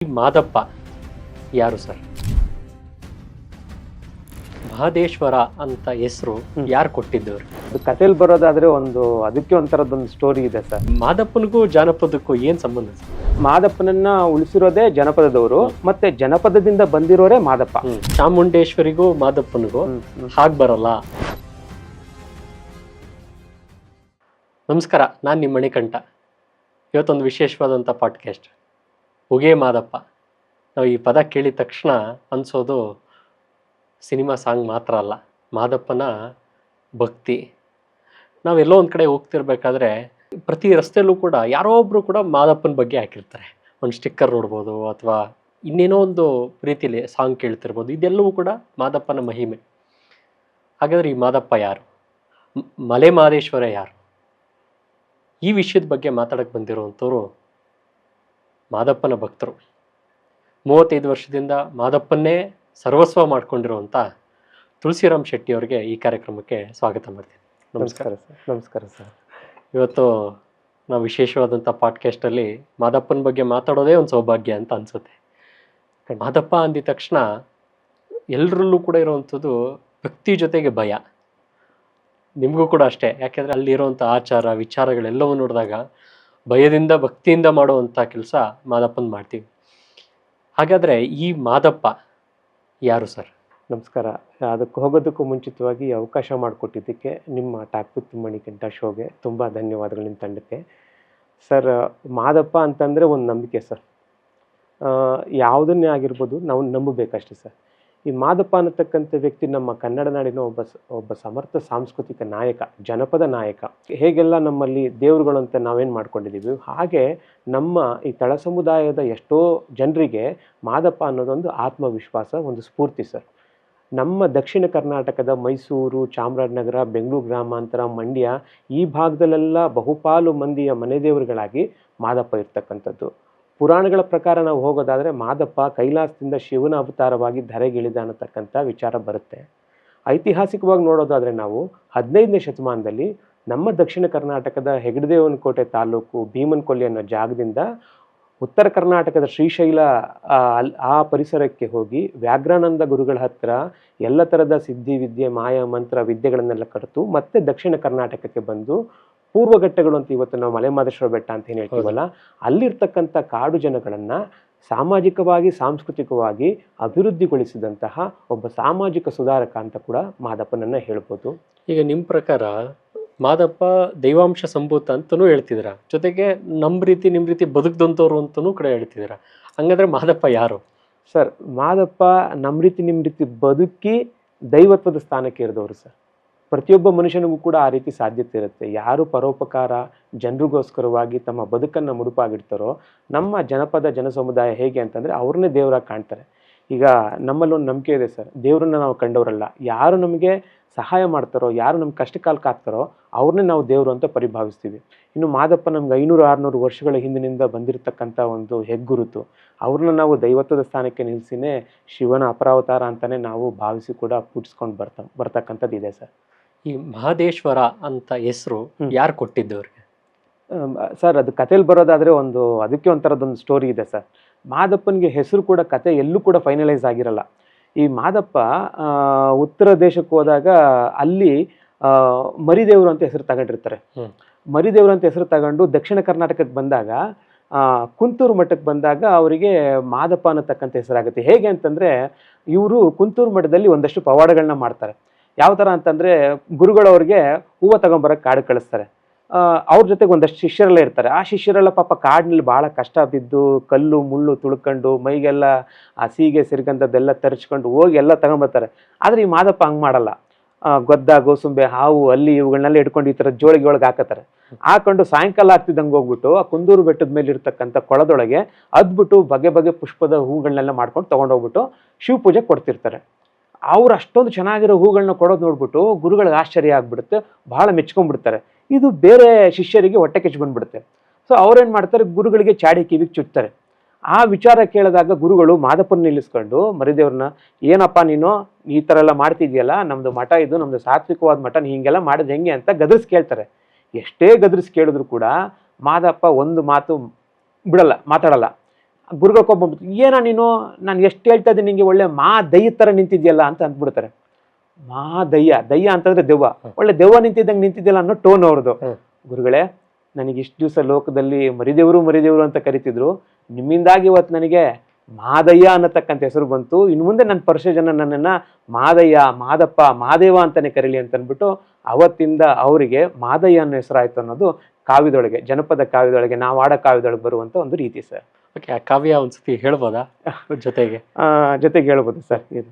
ಮಾದಪ್ಪ ಯಾರು ಸರ್? ಮಹದೇಶ್ವರ ಅಂತ ಹೆಸರು ಯಾರು ಕೊಟ್ಟಿದ್ದವ್ರು? ಕಥೆಯಲ್ಲಿ ಬರೋದಾದ್ರೆ ಅದಕ್ಕೆ ಒಂಥರದೊಂದು ಸ್ಟೋರಿ ಇದೆ ಸರ್. ಮಾದಪ್ಪನಿಗೂ ಜಾನಪದಕ್ಕೂ ಏನ್ ಸಂಬಂಧ ಸರ್? ಮಾದಪ್ಪನನ್ನ ಉಳಿಸಿರೋದೇ ಜನಪದದವರು, ಮತ್ತೆ ಜನಪದದಿಂದ ಬಂದಿರೋರೇ ಮಾದಪ್ಪ. ಚಾಮುಂಡೇಶ್ವರಿಗೂ ಮಾದಪ್ಪನಿಗೂ ಹಾಗೆ ಬರಲ್ಲ. ನಮಸ್ಕಾರ, ನಾನು ನಿಮ್ಮ ಮಣಿಕಂಠ. ಇವತ್ತೊಂದು ವಿಶೇಷವಾದಂಥ ಪಾಡ್ಕಾಸ್ಟ್, ಉಗೇ ಮಾದಪ್ಪ. ನಾವು ಈ ಪದ ಕೇಳಿದ ತಕ್ಷಣ ಅನಿಸೋದು ಸಿನಿಮಾ ಸಾಂಗ್ ಮಾತ್ರ ಅಲ್ಲ, ಮಾದಪ್ಪನ ಭಕ್ತಿ. ನಾವೆಲ್ಲೋ ಒಂದು ಕಡೆ ಹೋಗ್ತಿರ್ಬೇಕಾದ್ರೆ ಪ್ರತಿ ರಸ್ತೆಯಲ್ಲೂ ಕೂಡ ಯಾರೋ ಒಬ್ಬರು ಕೂಡ ಮಾದಪ್ಪನ ಬಗ್ಗೆ ಹಾಕಿರ್ತಾರೆ. ಒಂದು ಸ್ಟಿಕ್ಕರ್ ನೋಡ್ಬೋದು, ಅಥವಾ ಇನ್ನೇನೋ ಒಂದು ರೀತಿಯಲ್ಲಿ ಸಾಂಗ್ ಕೇಳ್ತಿರ್ಬೋದು. ಇದೆಲ್ಲವೂ ಕೂಡ ಮಾದಪ್ಪನ ಮಹಿಮೆ. ಹಾಗಾದರೆ ಈ ಮಾದಪ್ಪ ಯಾರು? ಮಲೆ ಮಹದೇಶ್ವರ ಯಾರು? ಈ ವಿಷಯದ ಬಗ್ಗೆ ಮಾತಾಡಕ್ಕೆ ಬಂದಿರುವಂಥವ್ರು ಮಾದಪ್ಪನ ಭಕ್ತರು. 35 ವರ್ಷದಿಂದ ಮಾದಪ್ಪನ್ನೇ ಸರ್ವಸ್ವ ಮಾಡ್ಕೊಂಡಿರುವಂಥ ತುಳಸಿರಾಮ್ ಶೆಟ್ಟಿ ಅವರಿಗೆ ಈ ಕಾರ್ಯಕ್ರಮಕ್ಕೆ ಸ್ವಾಗತ ಮಾಡ್ತೀನಿ. ನಮಸ್ಕಾರ ಸರ್. ನಮಸ್ಕಾರ ಸರ್. ಇವತ್ತು ನಾವು ವಿಶೇಷವಾದಂಥ ಪಾಡ್ಕಾಸ್ಟಲ್ಲಿ ಮಾದಪ್ಪನ ಬಗ್ಗೆ ಮಾತಾಡೋದೇ ಒಂದು ಸೌಭಾಗ್ಯ ಅಂತ ಅನಿಸುತ್ತೆ. ಮಾದಪ್ಪ ಅಂದಿದ ತಕ್ಷಣ ಎಲ್ಲರಲ್ಲೂ ಕೂಡ ಇರುವಂಥದ್ದು ಭಕ್ತಿ ಜೊತೆಗೆ ಭಯ. ನಿಮಗೂ ಕೂಡ ಅಷ್ಟೇ, ಯಾಕೆಂದರೆ ಅಲ್ಲಿರುವಂಥ ಆಚಾರ ವಿಚಾರಗಳೆಲ್ಲವೂ ನೋಡಿದಾಗ ಭಯದಿಂದ ಭಕ್ತಿಯಿಂದ ಮಾಡುವಂಥ ಕೆಲಸ ಮಾದಪ್ಪನ ಮಾಡ್ತೀವಿ. ಹಾಗಾದರೆ ಈ ಮಾದಪ್ಪ ಯಾರು ಸರ್? ನಮಸ್ಕಾರ. ಅದಕ್ಕೆ ಹೋಗೋದಕ್ಕೂ ಮುಂಚಿತವಾಗಿ ಅವಕಾಶ ಮಾಡಿಕೊಟ್ಟಿದ್ದಕ್ಕೆ ನಿಮ್ಮ ಟಾಕ್ ವಿತ್ ಮಣಿಕಂಠ ಶೋಗೆ ತುಂಬ ಧನ್ಯವಾದಗಳು. ನಿಮ್ಮ ತಂಡಕ್ಕೆ ಸರ್, ಮಾದಪ್ಪ ಅಂತಂದರೆ ಒಂದು ನಂಬಿಕೆ ಸರ್. ಯಾವುದನ್ನೇ ಆಗಿರ್ಬೋದು ನಾವು ನಂಬಬೇಕಷ್ಟೆ ಸರ್. ಈ ಮಾದಪ್ಪ ಅನ್ನತಕ್ಕಂಥ ವ್ಯಕ್ತಿ ನಮ್ಮ ಕನ್ನಡ ನಾಡಿನ ಒಬ್ಬ ಸಮರ್ಥ ಸಾಂಸ್ಕೃತಿಕ ನಾಯಕ, ಜನಪದ ನಾಯಕ. ಹೇಗೆಲ್ಲ ನಮ್ಮಲ್ಲಿ ದೇವರುಗಳು ಅಂತ ನಾವೇನು ಮಾಡ್ಕೊಂಡಿದ್ದೀವಿ, ಹಾಗೆ ನಮ್ಮ ಈ ತಳ ಸಮುದಾಯದ ಎಷ್ಟೋ ಜನರಿಗೆ ಮಾದಪ್ಪ ಅನ್ನೋದೊಂದು ಆತ್ಮವಿಶ್ವಾಸ, ಒಂದು ಸ್ಫೂರ್ತಿ ಸರ್. ನಮ್ಮ ದಕ್ಷಿಣ ಕರ್ನಾಟಕದ ಮೈಸೂರು, ಚಾಮರಾಜನಗರ, ಬೆಂಗಳೂರು ಗ್ರಾಮಾಂತರ, ಮಂಡ್ಯ ಈ ಭಾಗದಲ್ಲೆಲ್ಲ ಬಹುಪಾಲು ಮಂದಿಯ ಮನೆ ದೇವರುಗಳಾಗಿ ಮಾದಪ್ಪ ಇರ್ತಕ್ಕಂಥದ್ದು. ಪುರಾಣಗಳ ಪ್ರಕಾರ ನಾವು ಹೋಗೋದಾದರೆ ಮಾದಪ್ಪ ಕೈಲಾಸದಿಂದ ಶಿವನ ಅವತಾರವಾಗಿ ಧರೆಗಿಳಿದ ಅನ್ನತಕ್ಕಂಥ ವಿಚಾರ ಬರುತ್ತೆ. ಐತಿಹಾಸಿಕವಾಗಿ ನೋಡೋದಾದರೆ ನಾವು 15ನೇ ಶತಮಾನದಲ್ಲಿ ನಮ್ಮ ದಕ್ಷಿಣ ಕರ್ನಾಟಕದ ಹೆಗ್ಗಡದೇವನಕೋಟೆ ತಾಲೂಕು ಭೀಮನಕೊಲ್ಲಿ ಅನ್ನೋ ಜಾಗದಿಂದ ಉತ್ತರ ಕರ್ನಾಟಕದ ಶ್ರೀಶೈಲ ಆ ಪರಿಸರಕ್ಕೆ ಹೋಗಿ ವ್ಯಾಘ್ರಾನಂದ ಗುರುಗಳ ಹತ್ರ ಎಲ್ಲ ಥರದ ಸಿದ್ಧಿ ವಿದ್ಯೆ, ಮಾಯ ಮಂತ್ರ ವಿದ್ಯೆಗಳನ್ನೆಲ್ಲ ಕಲಿತು ಮತ್ತೆ ದಕ್ಷಿಣ ಕರ್ನಾಟಕಕ್ಕೆ ಬಂದು ಪೂರ್ವಘಟ್ಟಗಳು ಅಂತ ಇವತ್ತು ನಾವು ಮಲೆ ಮಹದೇಶ್ವರ ಬೆಟ್ಟ ಅಂತ ಏನು ಹೇಳ್ತೀವಲ್ಲ, ಅಲ್ಲಿರ್ತಕ್ಕಂಥ ಕಾಡು ಜನಗಳನ್ನು ಸಾಮಾಜಿಕವಾಗಿ ಸಾಂಸ್ಕೃತಿಕವಾಗಿ ಅಭಿವೃದ್ಧಿಗೊಳಿಸಿದಂತಹ ಒಬ್ಬ ಸಾಮಾಜಿಕ ಸುಧಾರಕ ಅಂತ ಕೂಡ ಮಾದಪ್ಪನನ್ನು ಹೇಳ್ಬೋದು. ಈಗ ನಿಮ್ಮ ಪ್ರಕಾರ ಮಾದಪ್ಪ ದೈವಾಂಶ ಸಂಭೂತ ಅಂತಲೂ ಹೇಳ್ತಿದ್ದೀರಾ, ಜೊತೆಗೆ ನಮ್ಮ ನಿಮ್ಮ ರೀತಿ ಬದುಕ್ದಂಥವ್ರು ಅಂತಲೂ ಕೂಡ ಹೇಳ್ತಿದ್ದೀರಾ. ಹಂಗಾದ್ರೆ ಮಾದಪ್ಪ ಯಾರು ಸರ್? ಮಾದಪ್ಪ ನಮ್ಮ ನಿಮ್ಮ ರೀತಿ ಬದುಕಿ ದೈವತ್ವದ ಸ್ಥಾನಕ್ಕೆ ಇರಿದವರು ಸರ್. ಪ್ರತಿಯೊಬ್ಬ ಮನುಷ್ಯನಿಗೂ ಕೂಡ ಆ ರೀತಿ ಸಾಧ್ಯತೆ ಇರುತ್ತೆ. ಯಾರು ಪರೋಪಕಾರ ಜನರಿಗೋಸ್ಕರವಾಗಿ ತಮ್ಮ ಬದುಕನ್ನು ಮುಡುಪಾಗಿಡ್ತಾರೋ, ನಮ್ಮ ಜನಪದ ಜನ ಸಮುದಾಯ ಹೇಗೆ ಅಂತಂದರೆ ಅವ್ರನ್ನೇ ದೇವರಾಗಿ ಕಾಣ್ತಾರೆ. ಈಗ ನಮ್ಮಲ್ಲೊಂದು ನಂಬಿಕೆ ಇದೆ ಸರ್, ದೇವರನ್ನ ನಾವು ಕಂಡವರಲ್ಲ, ಯಾರು ನಮಗೆ ಸಹಾಯ ಮಾಡ್ತಾರೋ, ಯಾರು ನಮ್ಮ ಕಷ್ಟ ಕಾಲಕ್ಕೆ ಆಗ್ತಾರೋ ಅವ್ರನ್ನೇ ನಾವು ದೇವರು ಅಂತ ಪರಿಭಾವಿಸ್ತೀವಿ. ಇನ್ನು ಮಾದಪ್ಪ ನಮ್ಗೆ 500-600 ವರ್ಷಗಳ ಹಿಂದಿನಿಂದ ಬಂದಿರತಕ್ಕಂಥ ಒಂದು ಹೆಗ್ಗುರುತು. ಅವ್ರನ್ನ ನಾವು ದೈವತ್ವದ ಸ್ಥಾನಕ್ಕೆ ನಿಲ್ಲಿಸಿನೇ ಶಿವನ ಅಪರಾವತಾರ ಅಂತಲೇ ನಾವು ಭಾವಿಸಿ ಕೂಡ ಪೂಜಿಸ್ಕೊಂಡು ಬರ್ತಕ್ಕಂಥದ್ದು ಇದೆ ಸರ್. ಈ ಮಹದೇಶ್ವರ ಅಂತ ಹೆಸರು ಯಾರು ಕೊಟ್ಟಿದ್ದವ್ರಿಗೆ ಸರ್? ಅದು ಕಥೆಯಲ್ಲಿ ಬರೋದಾದರೆ ಅದಕ್ಕೆ ಒಂಥರದೊಂದು ಸ್ಟೋರಿ ಇದೆ ಸರ್. ಮಾದಪ್ಪನಿಗೆ ಹೆಸರು ಕೂಡ ಕತೆ ಎಲ್ಲೂ ಕೂಡ ಫೈನಲೈಸ್ ಆಗಿರಲ್ಲ. ಈ ಮಾದಪ್ಪ ಉತ್ತರ ದೇಶಕ್ಕೆ ಹೋದಾಗ ಅಲ್ಲಿ ಮರಿದೇವರು ಅಂತ ಹೆಸರು ತಗೊಂಡಿರ್ತಾರೆ. ಮರಿದೇವರು ಅಂತ ಹೆಸರು ತಗೊಂಡು ದಕ್ಷಿಣ ಕರ್ನಾಟಕಕ್ಕೆ ಬಂದಾಗ ಕುಂತೂರು ಮಠಕ್ಕೆ ಬಂದಾಗ ಅವರಿಗೆ ಮಾದಪ್ಪ ಅನ್ನತಕ್ಕಂಥ ಹೆಸರಾಗುತ್ತೆ. ಹೇಗೆ ಅಂತಂದರೆ, ಇವರು ಕುಂತೂರು ಮಠದಲ್ಲಿ ಒಂದಷ್ಟು ಪವಾಡಗಳನ್ನ ಮಾಡ್ತಾರೆ. ಯಾವ ಥರ ಅಂತಂದರೆ, ಗುರುಗಳವ್ರಿಗೆ ಹೂವು ತಗೊಂಬರಕ್ಕೆ ಕಾಡು ಕಳಿಸ್ತಾರೆ. ಅವ್ರ ಜೊತೆಗೆ ಒಂದಷ್ಟು ಶಿಷ್ಯರೆಲ್ಲ ಇರ್ತಾರೆ. ಆ ಶಿಷ್ಯರೆಲ್ಲ ಪಾಪ ಕಾಡಿನಲ್ಲಿ ಭಾಳ ಕಷ್ಟ ಬಿದ್ದು ಕಲ್ಲು ಮುಳ್ಳು ತುಳ್ಕೊಂಡು ಮೈಗೆಲ್ಲ ಆ ಸೀಗೆ ಸಿರ್ಗಂಥದ್ದೆಲ್ಲ ತರಿಸ್ಕೊಂಡು ಹೋಗಿ ಎಲ್ಲ ತಗೊಂಬರ್ತಾರೆ. ಆದರೆ ಈ ಮಾದಪ್ಪ ಹಂಗೆ ಮಾಡಲ್ಲ. ಗೊದ್ದ, ಗೋಸುಂಬೆ, ಹಾವು, ಅಲ್ಲಿ ಇವುಗಳನ್ನೆಲ್ಲ ಇಟ್ಕೊಂಡು ಈ ಥರ ಜೋಳಿಗೆ ಒಳಗೆ ಹಾಕತ್ತಾರೆ. ಹಾಕೊಂಡು ಸಾಯಂಕಾಲ ಆಗ್ತಿದ್ದಂಗೆ ಹೋಗ್ಬಿಟ್ಟು ಆ ಕುಂದೂರು ಬೆಟ್ಟದ ಮೇಲೆ ಇರ್ತಕ್ಕಂಥ ಕೊಳದೊಳಗೆ ಅದ್ಬಿಟ್ಟು ಬಗೆ ಬಗೆ ಪುಷ್ಪದ ಹೂಗಳನ್ನೆಲ್ಲ ಮಾಡ್ಕೊಂಡು ತೊಗೊಂಡೋಗ್ಬಿಟ್ಟು ಶಿವ ಪೂಜೆ ಕೊಡ್ತಿರ್ತಾರೆ. ಅವ್ರು ಅಷ್ಟೊಂದು ಚೆನ್ನಾಗಿರೋ ಹೂಗಳನ್ನ ಕೊಡೋದು ನೋಡ್ಬಿಟ್ಟು ಗುರುಗಳಿಗೆ ಆಶ್ಚರ್ಯ ಆಗ್ಬಿಡುತ್ತೆ, ಭಾಳ ಮೆಚ್ಕೊಂಡ್ಬಿಡ್ತಾರೆ. ಇದು ಬೇರೆ ಶಿಷ್ಯರಿಗೆ ಹೊಟ್ಟೆ ಕೆಚ್ಚು ಬಂದ್ಬಿಡುತ್ತೆ. ಸೊ ಅವ್ರೇನು ಮಾಡ್ತಾರೆ, ಗುರುಗಳಿಗೆ ಚಾಡಿ ಕಿವಿಗೆ ಚುಚ್ತಾರೆ. ಆ ವಿಚಾರ ಕೇಳಿದಾಗ ಗುರುಗಳು ಮಾದಪ್ಪನ ನಿಲ್ಲಿಸ್ಕೊಂಡು ಮರಿದೇವ್ರನ್ನ, ಏನಪ್ಪ ನೀನು ಈ ಥರ ಎಲ್ಲ ಮಾಡ್ತಿದ್ಯಲ್ಲ, ನಮ್ಮದು ಮಠ ಇದು, ನಮ್ಮದು ಸಾತ್ವಿಕವಾದ ಮಠ, ನೀ ಹಿಂಗೆಲ್ಲ ಮಾಡಿದ್ರೆ ಹೆಂಗೆ ಅಂತ ಗದರಿಸಿ ಕೇಳ್ತಾರೆ. ಎಷ್ಟೇ ಗದರಿಸಿ ಕೇಳಿದ್ರು ಕೂಡ ಮಾದಪ್ಪ ಒಂದು ಮಾತು ಬಿಡಲ್ಲ, ಮಾತಾಡಲ್ಲ. ಗುರುಗಳು ಕೊಂಡ್ಬಿಟ್ಟು ಏನ ನೀನು, ನಾನು ಎಷ್ಟು ಹೇಳ್ತಾ ಇದ್ದೀನಿ ನಿಂಗೆ, ಒಳ್ಳೆ ಮಾ ದಯ್ಯ ಥರ ನಿಂತಿದ್ಯಲ್ಲ ಅಂತ ಅಂದ್ಬಿಡ್ತಾರೆ. ಮಾ ದಯ್ಯ ಅಂತಂದ್ರೆ ದೆವ್ವ, ಒಳ್ಳೆ ದೆವ್ವ ನಿಂತಿದ್ದಂಗೆ ನಿಂತಿದ್ಯಲ್ಲ ಅನ್ನೋ ಟೋನ್ ಅವ್ರದ್ದು. ಗುರುಗಳೇ, ನನಗೆ ಇಷ್ಟು ದಿವಸ ಲೋಕದಲ್ಲಿ ಮರಿದೇವರು ಅಂತ ಕರಿತಿದ್ರು, ನಿಮ್ಮಿಂದಾಗಿ ಇವತ್ತು ನನಗೆ ಮಾದಯ್ಯ ಅನ್ನತಕ್ಕಂಥ ಹೆಸರು ಬಂತು. ಇನ್ನು ಮುಂದೆ ನನ್ನ ಪರ್ಷ ಜನ ನನ್ನನ್ನು ಮಾದಯ್ಯ, ಮಾದಪ್ಪ, ಮಾದೇವ ಅಂತಾನೆ ಕರೀಲಿ ಅಂತ ಅಂದ್ಬಿಟ್ಟು ಅವತ್ತಿಂದ ಅವರಿಗೆ ಮಾದಯ್ಯ ಅನ್ನೋ ಹೆಸರಾಯ್ತು ಅನ್ನೋದು ಕಾವ್ಯದೊಳಗೆ, ಜನಪದ ಕಾವ್ಯದೊಳಗೆ, ನಾವು ಆಡೋ ಕಾವ್ಯದೊಳಗೆ ಬರುವಂಥ ಒಂದು ರೀತಿ ಸರ್. ಓಕೆ, ಆ ಕಾವ್ಯ ಒಂದ್ಸತಿ ಹೇಳ್ಬೋದಾ ಜೊತೆಗೆ ಹೇಳ್ಬೋದು ಸರ್. ಇದು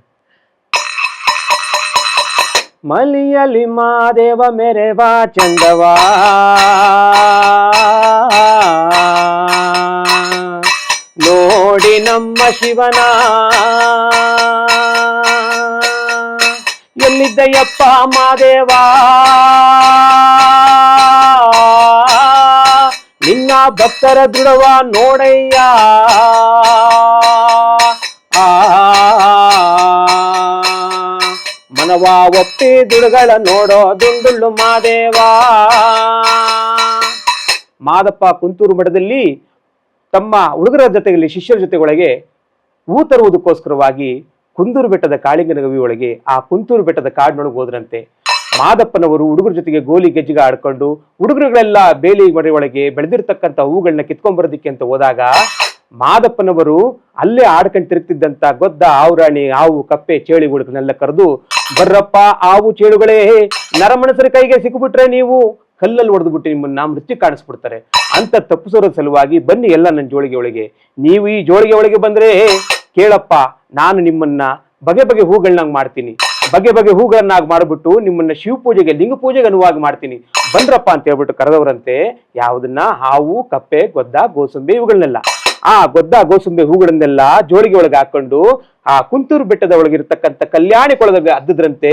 ಮಲಿಯಲಿ ಮಾದೇವ ಮೆರೆವಾ ಚಂದವಾ, ನೋಡಿ ನಮ್ಮ ಶಿವನ, ಎಲ್ಲಿದ್ದಯ್ಯಪ್ಪ ಮಾದೇವ, ನಿನ್ನ ಭಕ್ತರ ದೃಢವ ನೋಡಯ್ಯ, ಮನವ ಒಪ್ಪಿ ದುಡುಗಳ ನೋಡೋ ದುಂಡುಳ್ಳು ಮಾದೇವ. ಮಾದಪ್ಪ ಕುಂತೂರು ಮಠದಲ್ಲಿ ತಮ್ಮ ಹುಡುಗರ ಜೊತೆಯಲ್ಲಿ ಶಿಷ್ಯರ ಜೊತೆಗೊಳಗೆ ಹೂ ತರುವುದಕ್ಕೋಸ್ಕರವಾಗಿ ಕುಂದೂರು ಬೆಟ್ಟದ ಕಾಳಿಂಗನ ಗವಿ ಒಳಗೆ ಆ ಕುಂತೂರು ಬೆಟ್ಟದ ಕಾಡಿನೊಳಗೆ ಹೋದ್ರಂತೆ. ಮಾದಪ್ಪನವರು ಹುಡುಗರ ಜೊತೆಗೆ ಗೋಲಿ ಗೆಜ್ಜಿಗೆ ಆಡ್ಕೊಂಡು ಹುಡುಗರುಗಳೆಲ್ಲ ಬೇಲಿ ಮನೆ ಒಳಗೆ ಬೆಳೆದಿರ್ತಕ್ಕಂಥ ಹೂಗಳನ್ನ ಕಿತ್ಕೊಂಡ್ಬರೋದಿಕ್ಕೆ ಅಂತ ಹೋದಾಗ ಮಾದಪ್ಪನವರು ಅಲ್ಲೇ ಆಡ್ಕೊಂಡು ತಿರುಗ್ತಿದ್ದಂತ ಗೊದ್ದ, ಆವುರಾಣಿ, ಹಾವು, ಕಪ್ಪೆ, ಚೇಳಿ ಹುಡುಗನೆಲ್ಲ ಕರೆದು, ಬರ್ರಪ್ಪ ಹಾವು ಚೇಳುಗಳೇ, ನರಮನಸರ ಕೈಗೆ ಸಿಕ್ಕಿಬಿಟ್ರೆ ನೀವು ಕಲ್ಲಲ್ಲಿ ಹೊಡೆದ್ಬಿಟ್ಟು ನಿಮ್ಮನ್ನ ಮೃತ್ಯು ಕಾಣಿಸ್ಬಿಡ್ತಾರೆ ಅಂತ ತಪ್ಪಿಸೋರ ಸಲುವಾಗಿ ಬನ್ನಿ ಎಲ್ಲ ನನ್ನ ಜೋಳಿಗೆ ಒಳಗೆ. ನೀವು ಈ ಜೋಳಿಗೆ ಒಳಗೆ ಬಂದ್ರೆ ಕೇಳಪ್ಪ, ನಾನು ನಿಮ್ಮನ್ನ ಬಗೆ ಬಗೆ ಹೂಗಳನ್ನಾಗಿ ಮಾಡ್ತೀನಿ, ಬಗೆ ಬಗೆ ಹೂಗಳನ್ನಾಗಿ ಮಾಡಿಬಿಟ್ಟು ನಿಮ್ಮನ್ನ ಶಿವ ಪೂಜೆಗೆ, ಲಿಂಗ ಪೂಜೆಗೆ ಅನುವಾಗಿ ಮಾಡ್ತೀನಿ, ಬಂದ್ರಪ್ಪ ಅಂತ ಹೇಳ್ಬಿಟ್ಟು ಕರೆದವರಂತೆ. ಯಾವುದನ್ನ? ಹಾವು, ಕಪ್ಪೆ, ಗೊದ್ದ, ಗೋಸುಂಬೆ ಇವುಗಳನ್ನೆಲ್ಲ. ಆ ಗೊದ್ದ, ಗೋಸುಂಬೆ ಹೂಗಳನ್ನೆಲ್ಲ ಜೋಳಿಗೆ ಒಳಗೆ ಹಾಕೊಂಡು ಆ ಕುಂತೂರು ಬೆಟ್ಟದ ಒಳಗಿರ್ತಕ್ಕಂಥ ಕಲ್ಯಾಣಿ ಕೊಳದಾಗ ಅದ್ದದ್ರಂತೆ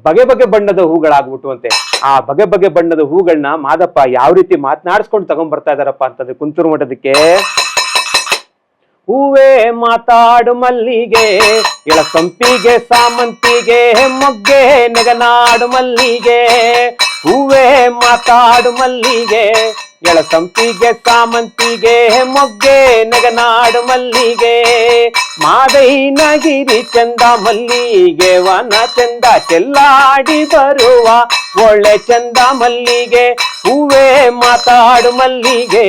ಬಗೆ ಬಗೆ ಬಣ್ಣದ ಹೂಗಳಾಗ್ಬಿಟ್ಟುವಂತೆ. ಆ ಬಗೆ ಬಗೆ ಬಣ್ಣದ ಹೂಗಳನ್ನ ಮಾದಪ್ಪ ಯಾವ ರೀತಿ ಮಾತನಾಡಿಸ್ಕೊಂಡು ತಗೊಂಡ್ ಬರ್ತಾ ಇದಾರಪ್ಪ ಅಂತಂದ್ರೆ ಕುಂತೂರು ಮಠದಕ್ಕೆ, ಹೂವೇ ಮಾತಾಡು ಮಲ್ಲಿಗೆ, ಇಳ ಸಂಪಿಗೆ, ಸಾಮಂತಿಗೆ, ಮೊಗ್ಗೆ ನೆಗನಾಡು ಮಲ್ಲಿಗೆ, ಹೂವೇ ಮಾತಾಡು ಮಲ್ಲಿಗೆ, ಎಳ ಸಂಪಿಗೆ, ಸಾಮಂತಿಗೆ, ಮೊಗ್ಗೆ ನೆಗನಾಡು ಮಲ್ಲಿಗೆ, ಮಾದೈನಗಿರಿ ಚಂದ ಮಲ್ಲಿಗೆ, ವನ ಚಂದ ಚೆಲ್ಲಾಡಿ ಬರುವ ಒಳ್ಳೆ ಚಂದ ಮಲ್ಲಿಗೆ, ಹೂವೇ ಮಾತಾಡು ಮಲ್ಲಿಗೆ,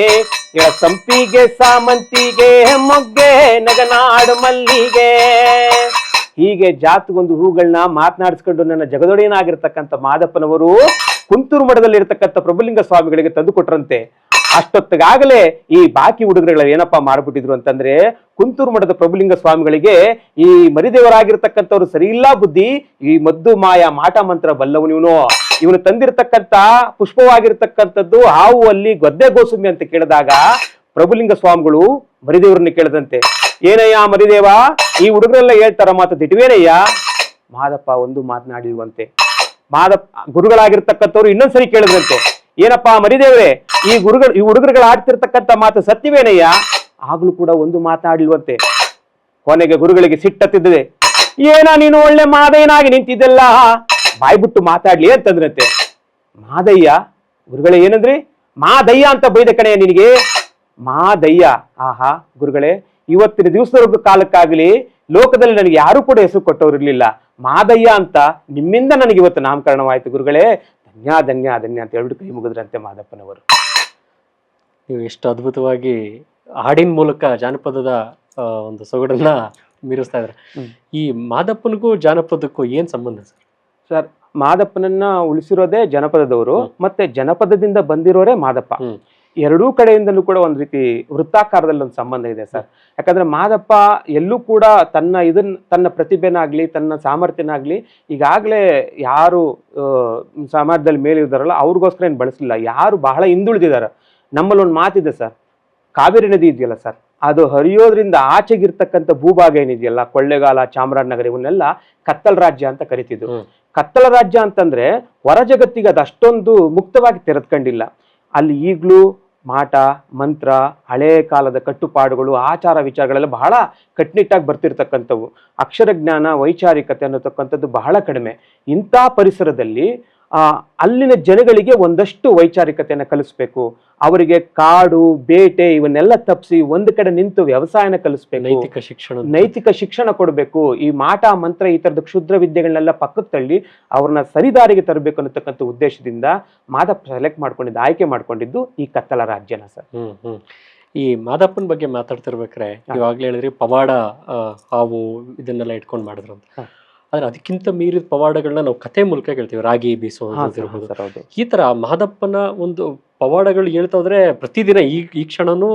ಎಳ ಸಂಪಿಗೆ, ಸಾಮಂತಿಗೆ, ಮೊಗ್ಗೆ ನೆಗನಾಡು ಮಲ್ಲಿಗೆ. ಹೀಗೆ ಜಾತಗೊಂದು ಹೂಗಳನ್ನ ಮಾತನಾಡಿಸ್ಕೊಂಡು ನನ್ನ ಜಗದೊಡೆಯನಾಗಿರ್ತಕ್ಕಂಥ ಮಾದಪ್ಪನವರು ಕುಂತೂರು ಮಠದಲ್ಲಿ ಇರತಕ್ಕಂಥ ಪ್ರಭುಲಿಂಗ ಸ್ವಾಮಿಗಳಿಗೆ ತಂದು ಕೊಟ್ರಂತೆ. ಅಷ್ಟೊತ್ತಿಗಾಗಲೇ ಈ ಬಾಕಿ ಹುಡುಗರುಗಳು ಏನಪ್ಪಾ ಮಾರ್ಬಿಟ್ಟಿದ್ರು ಅಂತಂದ್ರೆ, ಕುಂತೂರು ಮಠದ ಪ್ರಭುಲಿಂಗ ಸ್ವಾಮಿಗಳಿಗೆ ಈ ಮರಿದೇವರಾಗಿರ್ತಕ್ಕಂಥವ್ರು ಸರಿ ಇಲ್ಲ ಬುದ್ಧಿ, ಈ ಮದ್ದು ಮಾಯ ಮಾಟ ಮಂತ್ರ ಬಲ್ಲವನು ಇವನು ತಂದಿರತಕ್ಕಂತ ಪುಷ್ಪವಾಗಿರ್ತಕ್ಕಂಥದ್ದು ಹಾವು ಅಲ್ಲಿ ಗೊದ್ದೆ ಗೋಸುಮಿ ಅಂತ ಕೇಳಿದಾಗ ಪ್ರಭುಲಿಂಗ ಸ್ವಾಮಿಗಳು ಮರಿದೇವರನ್ನ ಕೇಳದಂತೆ, ಏನಯ್ಯ ಮರಿದೇವ, ಈ ಹುಡುಗರೆಲ್ಲ ಹೇಳ್ತಾರ ಮಾತು ದಿಟ್ವೇನಯ್ಯ? ಮಾದಪ್ಪ ಒಂದು ಮಾತನಾಡಿರುವಂತೆ. ಮಾದಪ್ಪ ಗುರುಗಳಾಗಿರ್ತಕ್ಕಂಥವ್ರು ಇನ್ನೊಂದ್ಸರಿ ಕೇಳಿದ್ರಂತೆ, ಏನಪ್ಪಾ ಮರಿದೇವ್ರೆ, ಈ ಹುಡುಗರುಗಳು ಆಡ್ತಿರ್ತಕ್ಕಂಥ ಮಾತು ಸತ್ಯವೇನಯ್ಯ? ಆಗ್ಲೂ ಕೂಡ ಒಂದು ಮಾತನಾಡಿಲ್ವಂತೆ. ಕೊನೆಗೆ ಗುರುಗಳಿಗೆ ಸಿಟ್ಟತ್ತಿದ್ದೆ, ಏನ ನೀನು ಒಳ್ಳೆ ಮಾದಯ್ಯನಾಗಿ ನಿಂತಿದ್ದೆಲ್ಲ, ಬಾಯ್ಬಿಟ್ಟು ಮಾತಾಡ್ಲಿ ಅಂತಂದ್ರಂತೆ. ಮಾದಯ್ಯ? ಗುರುಗಳೇ ಏನಂದ್ರಿ? ಮಾದಯ್ಯ ಅಂತ ಬೈದ ಕಣೆಯ ನಿನಗೆ? ಮಾದಯ್ಯ? ಆಹಾ ಗುರುಗಳೇ, ಇವತ್ತಿನ ದಿವಸದ ಕಾಲಕ್ಕಾಗಲಿ ಲೋಕದಲ್ಲಿ ನನಗೆ ಯಾರು ಕೂಡ ಹೆಸರು ಕೊಟ್ಟವ್ರು ಇರ್ಲಿಲ್ಲ. ಮಾದಯ್ಯ ಅಂತ ನಿಮ್ಮಿಂದ ನನಗೆ ಇವತ್ತು ನಾಮಕರಣವಾಯ್ತು ಗುರುಗಳೇ, ಧನ್ಯ ಧನ್ಯ ಧನ್ಯ ಅಂತ ಹೇಳ್ಬಿಟ್ಟು ಕೈ ಮುಗಿದ್ರಂತೆ ಮಾದಪ್ಪನವರು. ನೀವು ಎಷ್ಟು ಅದ್ಭುತವಾಗಿ ಹಾಡಿನ ಮೂಲಕ ಜಾನಪದದ ಒಂದು ಸೊಗಡನ್ನ ಮೀರಿಸ್ತಾ ಇದ್ದಾರೆ. ಈ ಮಾದಪ್ಪನಿಗೂ ಜಾನಪದಕ್ಕೂ ಏನ್ ಸಂಬಂಧ ಸರ್? ಸರ್, ಮಾದಪ್ಪನನ್ನ ಉಳಿಸಿರೋದೇ ಜನಪದದವರು, ಮತ್ತೆ ಜನಪದದಿಂದ ಬಂದಿರೋರೇ ಮಾದಪ್ಪ. ಎರಡೂ ಕಡೆಯಿಂದಲೂ ಕೂಡ ಒಂದ್ ರೀತಿ ವೃತ್ತಾಕಾರದಲ್ಲಿ ಒಂದು ಸಂಬಂಧ ಇದೆ ಸರ್. ಯಾಕಂದ್ರೆ ಮಾದಪ್ಪ ಎಲ್ಲೂ ಕೂಡ ತನ್ನ ಪ್ರತಿಭೆನಾಗ್ಲಿ, ತನ್ನ ಸಾಮರ್ಥ್ಯನಾಗ್ಲಿ ಈಗಾಗಲೇ ಯಾರು ಸಮಾಜದಲ್ಲಿ ಮೇಲಿದ್ದಾರಲ್ಲ ಅವ್ರಿಗೋಸ್ಕರ ಏನು ಬಳಸಲಿಲ್ಲ. ಯಾರು ಬಹಳ ಹಿಂದುಳಿದಿದ್ದಾರೆ, ನಮ್ಮಲ್ಲಿ ಒಂದು ಮಾತಿದೆ ಸರ್, ಕಾವೇರಿ ನದಿ ಇದೆಯಲ್ಲ ಸರ್, ಅದು ಹರಿಯೋದ್ರಿಂದ ಆಚೆಗಿರ್ತಕ್ಕಂಥ ಭೂಭಾಗ ಏನಿದೆಯಲ್ಲ, ಕೊಳ್ಳೇಗಾಲ, ಚಾಮರಾಜನಗರ, ಇವನ್ನೆಲ್ಲ ಕತ್ತಲ ರಾಜ್ಯ ಅಂತ ಕರಿತಿದ್ರು. ಕತ್ತಲ ರಾಜ್ಯ ಅಂತಂದ್ರೆ ಹೊರ ಜಗತ್ತಿಗೆ ಅದು ಅಷ್ಟೊಂದು ಮುಕ್ತವಾಗಿ ತೆರೆದುಕೊಂಡಿಲ್ಲ. ಅಲ್ಲಿ ಈಗಲೂ ಮಾಟ ಮಂತ್ರ, ಹಳೇ ಕಾಲದ ಕಟ್ಟುಪಾಡುಗಳು, ಆಚಾರ ವಿಚಾರಗಳೆಲ್ಲ ಬಹಳ ಕಟ್ಟುನಿಟ್ಟಾಗಿ ಬರ್ತಿರ್ತಕ್ಕಂಥವು. ಅಕ್ಷರ ಜ್ಞಾನ, ವೈಚಾರಿಕತೆ ಅನ್ನತಕ್ಕಂಥದ್ದು ಬಹಳ ಕಡಿಮೆ. ಇಂಥ ಪರಿಸರದಲ್ಲಿ ಅಲ್ಲಿನ ಜನಗಳಿಗೆ ಒಂದಷ್ಟು ವೈಚಾರಿಕತೆಯನ್ನು ಕಲಿಸ್ಬೇಕು, ಅವರಿಗೆ ಕಾಡು ಬೇಟೆ ಇವನ್ನೆಲ್ಲ ತಪ್ಪಿಸಿ ಒಂದು ಕಡೆ ನಿಂತು ವ್ಯವಸಾಯನ ಕಲಿಸ್ಬೇಕು, ನೈತಿಕ ಶಿಕ್ಷಣ ಕೊಡಬೇಕು. ಈ ಮಾಟ ಮಂತ್ರ ಈ ತರದ ಕ್ಷುದ್ರ ವಿದ್ಯೆಗಳನ್ನೆಲ್ಲ ಪಕ್ಕಕ್ಕೆ ತಳ್ಳಿ ಅವ್ರನ್ನ ಸರಿದಾರಿಗೆ ತರಬೇಕು ಅನ್ನತಕ್ಕಂಥ ಉದ್ದೇಶದಿಂದ ಮಾದಪ್ಪ ಸೆಲೆಕ್ಟ್ ಆಯ್ಕೆ ಮಾಡ್ಕೊಂಡಿದ್ದು ಈ ಕತ್ತಲ ರಾಜ್ಯನ ಸರ್. ಈ ಮಾದಪ್ಪನ ಬಗ್ಗೆ ಮಾತಾಡ್ತಿರ್ಬೇಕಾರೆ ಇವಾಗ್ಲೇ ಹೇಳಿದ್ರಿ ಪವಾಡ ಹಾವು ಇದನ್ನೆಲ್ಲ ಇಟ್ಕೊಂಡು ಮಾಡಿದ್ರು ಅಂತ. ಆದ್ರೆ ಅದಕ್ಕಿಂತ ಮೀರಿದ ಪವಾಡಗಳನ್ನ ನಾವು ಕತೆ ಮೂಲಕ ಕೇಳ್ತೀವಿ, ರಾಗಿ ಬೀಸೋದಿರ್ಬೋದು. ಈ ತರ ಮಾದಪ್ಪನ ಒಂದು ಪವಾಡಗಳು ಹೇಳ್ತಾ ಹೋದ್ರೆ ಪ್ರತಿದಿನ ಈ ಕ್ಷಣನೂ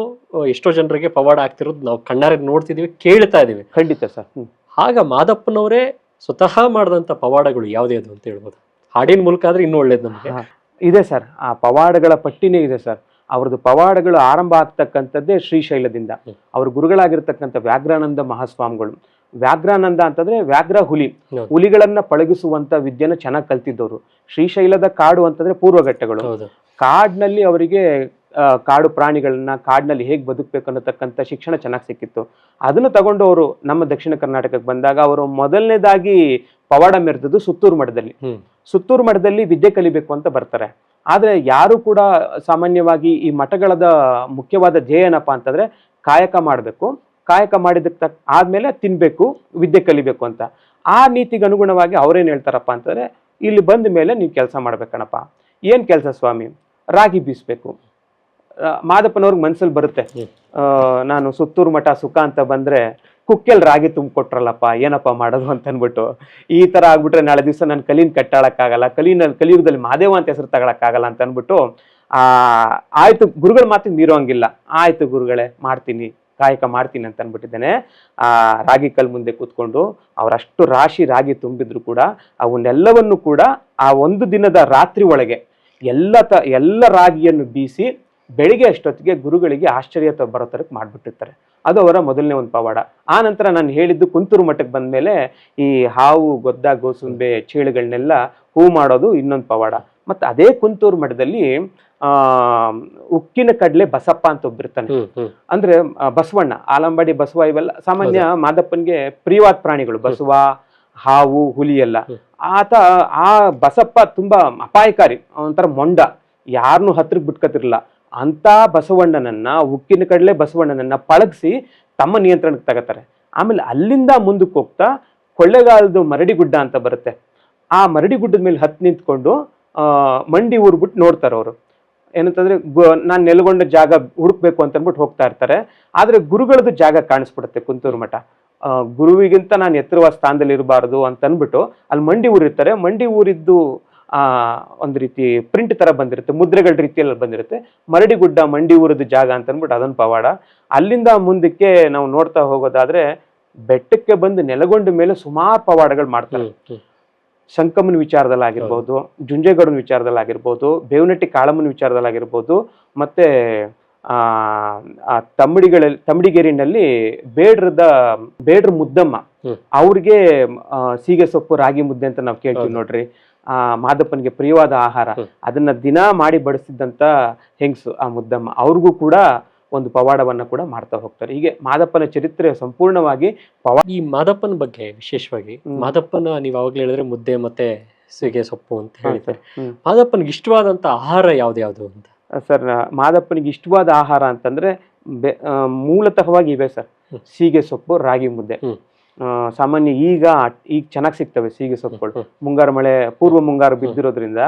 ಎಷ್ಟೋ ಜನರಿಗೆ ಪವಾಡ ಆಗ್ತಿರೋದು ನಾವು ಕಣ್ಣಾರೆ ನೋಡ್ತಿದೀವಿ, ಕೇಳ್ತಾ ಇದೀವಿ. ಖಂಡಿತ ಸರ್. ಆಗ ಮಾದಪ್ಪನವರೇ ಸ್ವತಃ ಮಾಡಿದಂತ ಪವಾಡಗಳು ಯಾವ್ದು ಅಂತ ಹೇಳ್ಬೋದು? ಹಾಡಿನ ಮೂಲಕ ಆದ್ರೆ ಇನ್ನೂ ಒಳ್ಳೇದು ನಮಗೆ. ಇದೆ ಸರ್, ಆ ಪವಾಡಗಳ ಪಟ್ಟಿನೇ ಇದೆ ಸರ್. ಅವ್ರದ್ದು ಪವಾಡಗಳು ಆರಂಭ ಆಗ್ತಕ್ಕಂಥದ್ದೇ ಶ್ರೀಶೈಲದಿಂದ. ಅವ್ರ ಗುರುಗಳಾಗಿರ್ತಕ್ಕಂಥ ವ್ಯಾಘ್ರಾನಂದ ಮಹಾಸ್ವಾಮಿಗಳು. ವ್ಯಾಘ್ರಾನಂದ ಅಂತಂದ್ರೆ ವ್ಯಾಘ್ರ ಹುಲಿಗಳನ್ನ ಪಳಗಿಸುವಂತ ವಿದ್ಯೆನ ಚೆನ್ನಾಗಿ ಕಲ್ತಿದ್ದವರು. ಶ್ರೀಶೈಲದ ಕಾಡು ಅಂತಂದ್ರೆ ಪೂರ್ವಘಟ್ಟಗಳು. ಕಾಡಿನಲ್ಲಿ ಅವರಿಗೆ ಕಾಡು ಪ್ರಾಣಿಗಳನ್ನ ಕಾಡಿನಲ್ಲಿ ಹೇಗೆ ಬದುಕಬೇಕು ಅನ್ನತಕ್ಕಂಥ ಶಿಕ್ಷಣ ಚೆನ್ನಾಗಿ ಸಿಕ್ಕಿತ್ತು. ಅದನ್ನು ತಗೊಂಡು ಅವರು ನಮ್ಮ ದಕ್ಷಿಣ ಕರ್ನಾಟಕಕ್ಕೆ ಬಂದಾಗ ಅವರು ಮೊದಲನೇದಾಗಿ ಪವಾಡ ಮೆರೆದದ್ದು ಸುತ್ತೂರು ಮಠದಲ್ಲಿ. ಸುತ್ತೂರು ಮಠದಲ್ಲಿ ವಿದ್ಯೆ ಕಲಿಬೇಕು ಅಂತ ಬರ್ತಾರೆ. ಆದ್ರೆ ಯಾರು ಕೂಡ ಸಾಮಾನ್ಯವಾಗಿ ಈ ಮಠಗಳದ ಮುಖ್ಯವಾದ ಧ್ಯೇಯ ಏನಪ್ಪಾ ಅಂತಂದ್ರೆ ಕಾಯಕ ಮಾಡಬೇಕು, ಕಾಯಕ ಮಾಡಿದಕ್ಕೆ ಆದ್ಮೇಲೆ ತಿನ್ಬೇಕು, ವಿದ್ಯೆ ಕಲಿಬೇಕು ಅಂತ. ಆ ನೀತಿಗೆ ಅನುಗುಣವಾಗಿ ಅವ್ರೇನ್ ಹೇಳ್ತಾರಪ್ಪ ಅಂತಂದ್ರೆ, ಇಲ್ಲಿ ಬಂದ ಮೇಲೆ ನೀವು ಕೆಲಸ ಮಾಡ್ಬೇಕಣಪ್ಪ. ಏನ್ ಕೆಲಸ ಸ್ವಾಮಿ? ರಾಗಿ ಬೀಸ್ಬೇಕು. ಮಾದಪ್ಪನವ್ರಿಗೆ ಮನ್ಸಲ್ಲಿ ಬರುತ್ತೆ, ನಾನು ಸುತ್ತೂರು ಮಠ ಸುಖ ಅಂತ ಬಂದ್ರೆ ಕುಕ್ಕೆಲ್ ರಾಗಿ ತುಂಬಿಕೊಟ್ರಲ್ಲಪ್ಪ, ಏನಪ್ಪ ಮಾಡೋದು ಅಂತ ಅನ್ಬಿಟ್ಟು ಈ ತರ ಆಗ್ಬಿಟ್ರೆ ನಾಳೆ ದಿವಸ ನಾನು ಕಲೀನ್ ಕಟ್ಟಾಳಕ್ಕಾಗಲ್ಲ, ಕಲಿಯುಗದಲ್ಲಿ ಮಾದೇವ ಅಂತ ಹೆಸರು ತಗೊಳಕ್ಕಾಗಲ್ಲ ಅಂತ ಅನ್ಬಿಟ್ಟು ಆಯ್ತು ಗುರುಗಳ ಮಾತಿಗೆ ಮೀರೋಂಗಿಲ್ಲ, ಆಯ್ತು ಗುರುಗಳೇ ಮಾಡ್ತೀನಿ, ಕಾಯಕ ಮಾಡ್ತೀನಿ ಅಂತ ಅನ್ಬಿಟ್ಟಿದ್ದೇನೆ. ರಾಗಿ ಕಲ್ ಮುಂದೆ ಕೂತ್ಕೊಂಡು ಅವರಷ್ಟು ರಾಶಿ ರಾಗಿ ತುಂಬಿದ್ರು ಕೂಡ ಅವನ್ನೆಲ್ಲವನ್ನು ಕೂಡ ಆ ಒಂದು ದಿನದ ರಾತ್ರಿ ಒಳಗೆ ಎಲ್ಲ ರಾಗಿಯನ್ನು ಬೀಸಿ ಬೆಳಿಗ್ಗೆ ಅಷ್ಟೊತ್ತಿಗೆ ಗುರುಗಳಿಗೆ ಆಶ್ಚರ್ಯ ಬರೋ ತರಕ್ಕೆ ಮಾಡ್ಬಿಟ್ಟಿರ್ತಾರೆ. ಅದು ಅವರ ಮೊದಲನೇ ಒಂದು ಪವಾಡ. ಆ ನಂತರ ನಾನು ಹೇಳಿದ್ದು ಕುಂತೂರು ಮಠಕ್ಕೆ ಬಂದ್ಮೇಲೆ ಈ ಹಾವು ಗೊದ್ದ ಗೋಸುಂಬೆ ಚೇಳುಗಳನ್ನೆಲ್ಲ ಹೂ ಮಾಡೋದು ಇನ್ನೊಂದು ಪವಾಡ. ಮತ್ತೆ ಅದೇ ಕುಂತೂರು ಮಠದಲ್ಲಿ ಉಕ್ಕಿನ ಕಡ್ಲೆ ಬಸಪ್ಪ ಅಂತ ಒಬ್ಬಿರ್ತಾನೆ. ಅಂದ್ರೆ ಬಸವಣ್ಣ, ಆಲಂಬಾಡಿ ಬಸವ ಇವೆಲ್ಲ ಸಾಮಾನ್ಯ ಮಾದಪ್ಪನ್ಗೆ ಪ್ರಿಯವಾದ ಪ್ರಾಣಿಗಳು. ಬಸವ, ಹಾವು, ಹುಲಿ ಎಲ್ಲ. ಆ ಬಸಪ್ಪ ತುಂಬಾ ಅಪಾಯಕಾರಿ, ಒಂಥರ ಮೊಂಡ, ಯಾರನ್ನೂ ಹತ್ರಕ್ಕೆ ಬಿಟ್ಕತಿರ್ಲಿಲ್ಲ. ಅಂತ ಬಸವಣ್ಣನನ್ನ, ಉಕ್ಕಿನ ಕಡ್ಲೆ ಬಸವಣ್ಣನನ್ನ ಪಳಗಿಸಿ ತಮ್ಮ ನಿಯಂತ್ರಣಕ್ಕೆ ತಗತಾರೆ. ಆಮೇಲೆ ಅಲ್ಲಿಂದ ಮುಂದಕ್ಕೆ ಹೋಗ್ತಾ ಕೊಳ್ಳೆಗಾಲದ ಮರಡಿಗುಡ್ಡ ಅಂತ ಬರುತ್ತೆ. ಆ ಮರಡಿಗುಡ್ಡದ ಮೇಲೆ ಹತ್ತು ನಿಂತ್ಕೊಂಡು ಮಂಡಿ ಊರ್ಬಿಟ್ಟು ನೋಡ್ತಾರೆ ಅವರು. ಏನಂತಂದ್ರೆ ನಾನು ನೆಲೆಗೊಂಡ ಜಾಗ ಹುಡುಕ್ಬೇಕು ಅಂತ ಅಂದ್ಬಿಟ್ಟು ಹೋಗ್ತಾ ಇರ್ತಾರೆ. ಆದ್ರೆ ಗುರುಗಳದ್ದು ಜಾಗ ಕಾಣಿಸ್ಬಿಡುತ್ತೆ ಕುಂತೂರು ಮಠ. ಗುರುವಿಗಿಂತ ನಾನು ಎತ್ತರವಾದ ಸ್ಥಾನದಲ್ಲಿ ಇರಬಾರ್ದು ಅಂತ ಅಂದ್ಬಿಟ್ಟು ಅಲ್ಲಿ ಮಂಡಿ ಊರಿರ್ತಾರೆ. ಮಂಡಿ ಊರಿದ್ದು ಒಂದು ರೀತಿ ಪ್ರಿಂಟ್ ತರ ಬಂದಿರುತ್ತೆ, ಮುದ್ರೆಗಳ ರೀತಿಯಲ್ಲಿ ಬಂದಿರುತ್ತೆ. ಮರಡಿಗುಡ್ಡ ಮಂಡಿ ಊರದ ಜಾಗ ಅಂತ ಅಂದ್ಬಿಟ್ಟು ಅದೊಂದು ಪವಾಡ. ಅಲ್ಲಿಂದ ಮುಂದಕ್ಕೆ ನಾವು ನೋಡ್ತಾ ಹೋಗೋದಾದ್ರೆ ಬೆಟ್ಟಕ್ಕೆ ಬಂದು ನೆಲೆಗೊಂಡ ಮೇಲೆ ಸುಮಾರು ಪವಾಡಗಳು ಮಾಡ್ತಾರೆ. ಶಂಕಮ್ಮನ ವಿಚಾರದಲ್ಲಾಗಿರ್ಬೋದು, ಜುಂಜೇಗೌಡನ ವಿಚಾರದಲ್ಲಾಗಿರ್ಬೋದು, ಬೇವನಟ್ಟಿ ಕಾಳಮ್ಮನ ವಿಚಾರದಲ್ಲಾಗಿರ್ಬೋದು, ಮತ್ತೆ ತಮ್ಮಡಿಗೇರಿನಲ್ಲಿ ಬೇಡ್ರ ಮುದ್ದಮ್ಮ ಅವ್ರಿಗೆ ಸೀಗೆ ಸೊಪ್ಪು ರಾಗಿ ಮುದ್ದೆ ಅಂತ ನಾವು ಕೇಳ್ತೀವಿ ನೋಡ್ರಿ. ಮಾದಪ್ಪನಿಗೆ ಪ್ರಿಯವಾದ ಆಹಾರ, ಅದನ್ನ ದಿನ ಮಾಡಿ ಬಡಿಸಿದಂತ ಹೆಂಗಸು ಆ ಮುದ್ದಮ್ಮ. ಅವ್ರಿಗೂ ಕೂಡ ಒಂದು ಪವಾಡವನ್ನ ಕೂಡ ಮಾಡ್ತಾ ಹೋಗ್ತಾರೆ. ಹೀಗೆ ಮಾದಪ್ಪನ ಚರಿತ್ರೆ ಸಂಪೂರ್ಣವಾಗಿ ಈ ಮಾದಪ್ಪನ ಬಗ್ಗೆ ವಿಶೇಷವಾಗಿ ಮಾದಪ್ಪನ ನೀವು ಅವಾಗಲೇ ಹೇಳಿದ್ರೆ ಮುದ್ದೆ ಮತ್ತೆ ಸೀಗೆ ಸೊಪ್ಪು ಅಂತ ಹೇಳ್ತಾರೆ. ಮಾದಪ್ಪನಿಗೆ ಇಷ್ಟವಾದಂತ ಆಹಾರ ಯಾವ್ದು ಅಂತ ಸರ್? ಮಾದಪ್ಪನಿಗೆ ಇಷ್ಟವಾದ ಆಹಾರ ಅಂತಂದ್ರೆ ಮೂಲತಃವಾಗಿ ಇವೆ ಸರ್. ಸೀಗೆ ಸೊಪ್ಪು, ರಾಗಿ ಮುದ್ದೆ. ಸಾಮಾನ್ಯ ಈಗ ಚೆನ್ನಾಗಿ ಸಿಗ್ತವೆ ಸೀಗೆ ಸೊಪ್ಪುಗಳು. ಮುಂಗಾರು ಮಳೆ, ಪೂರ್ವ ಮುಂಗಾರು ಬಿದ್ದಿರೋದ್ರಿಂದ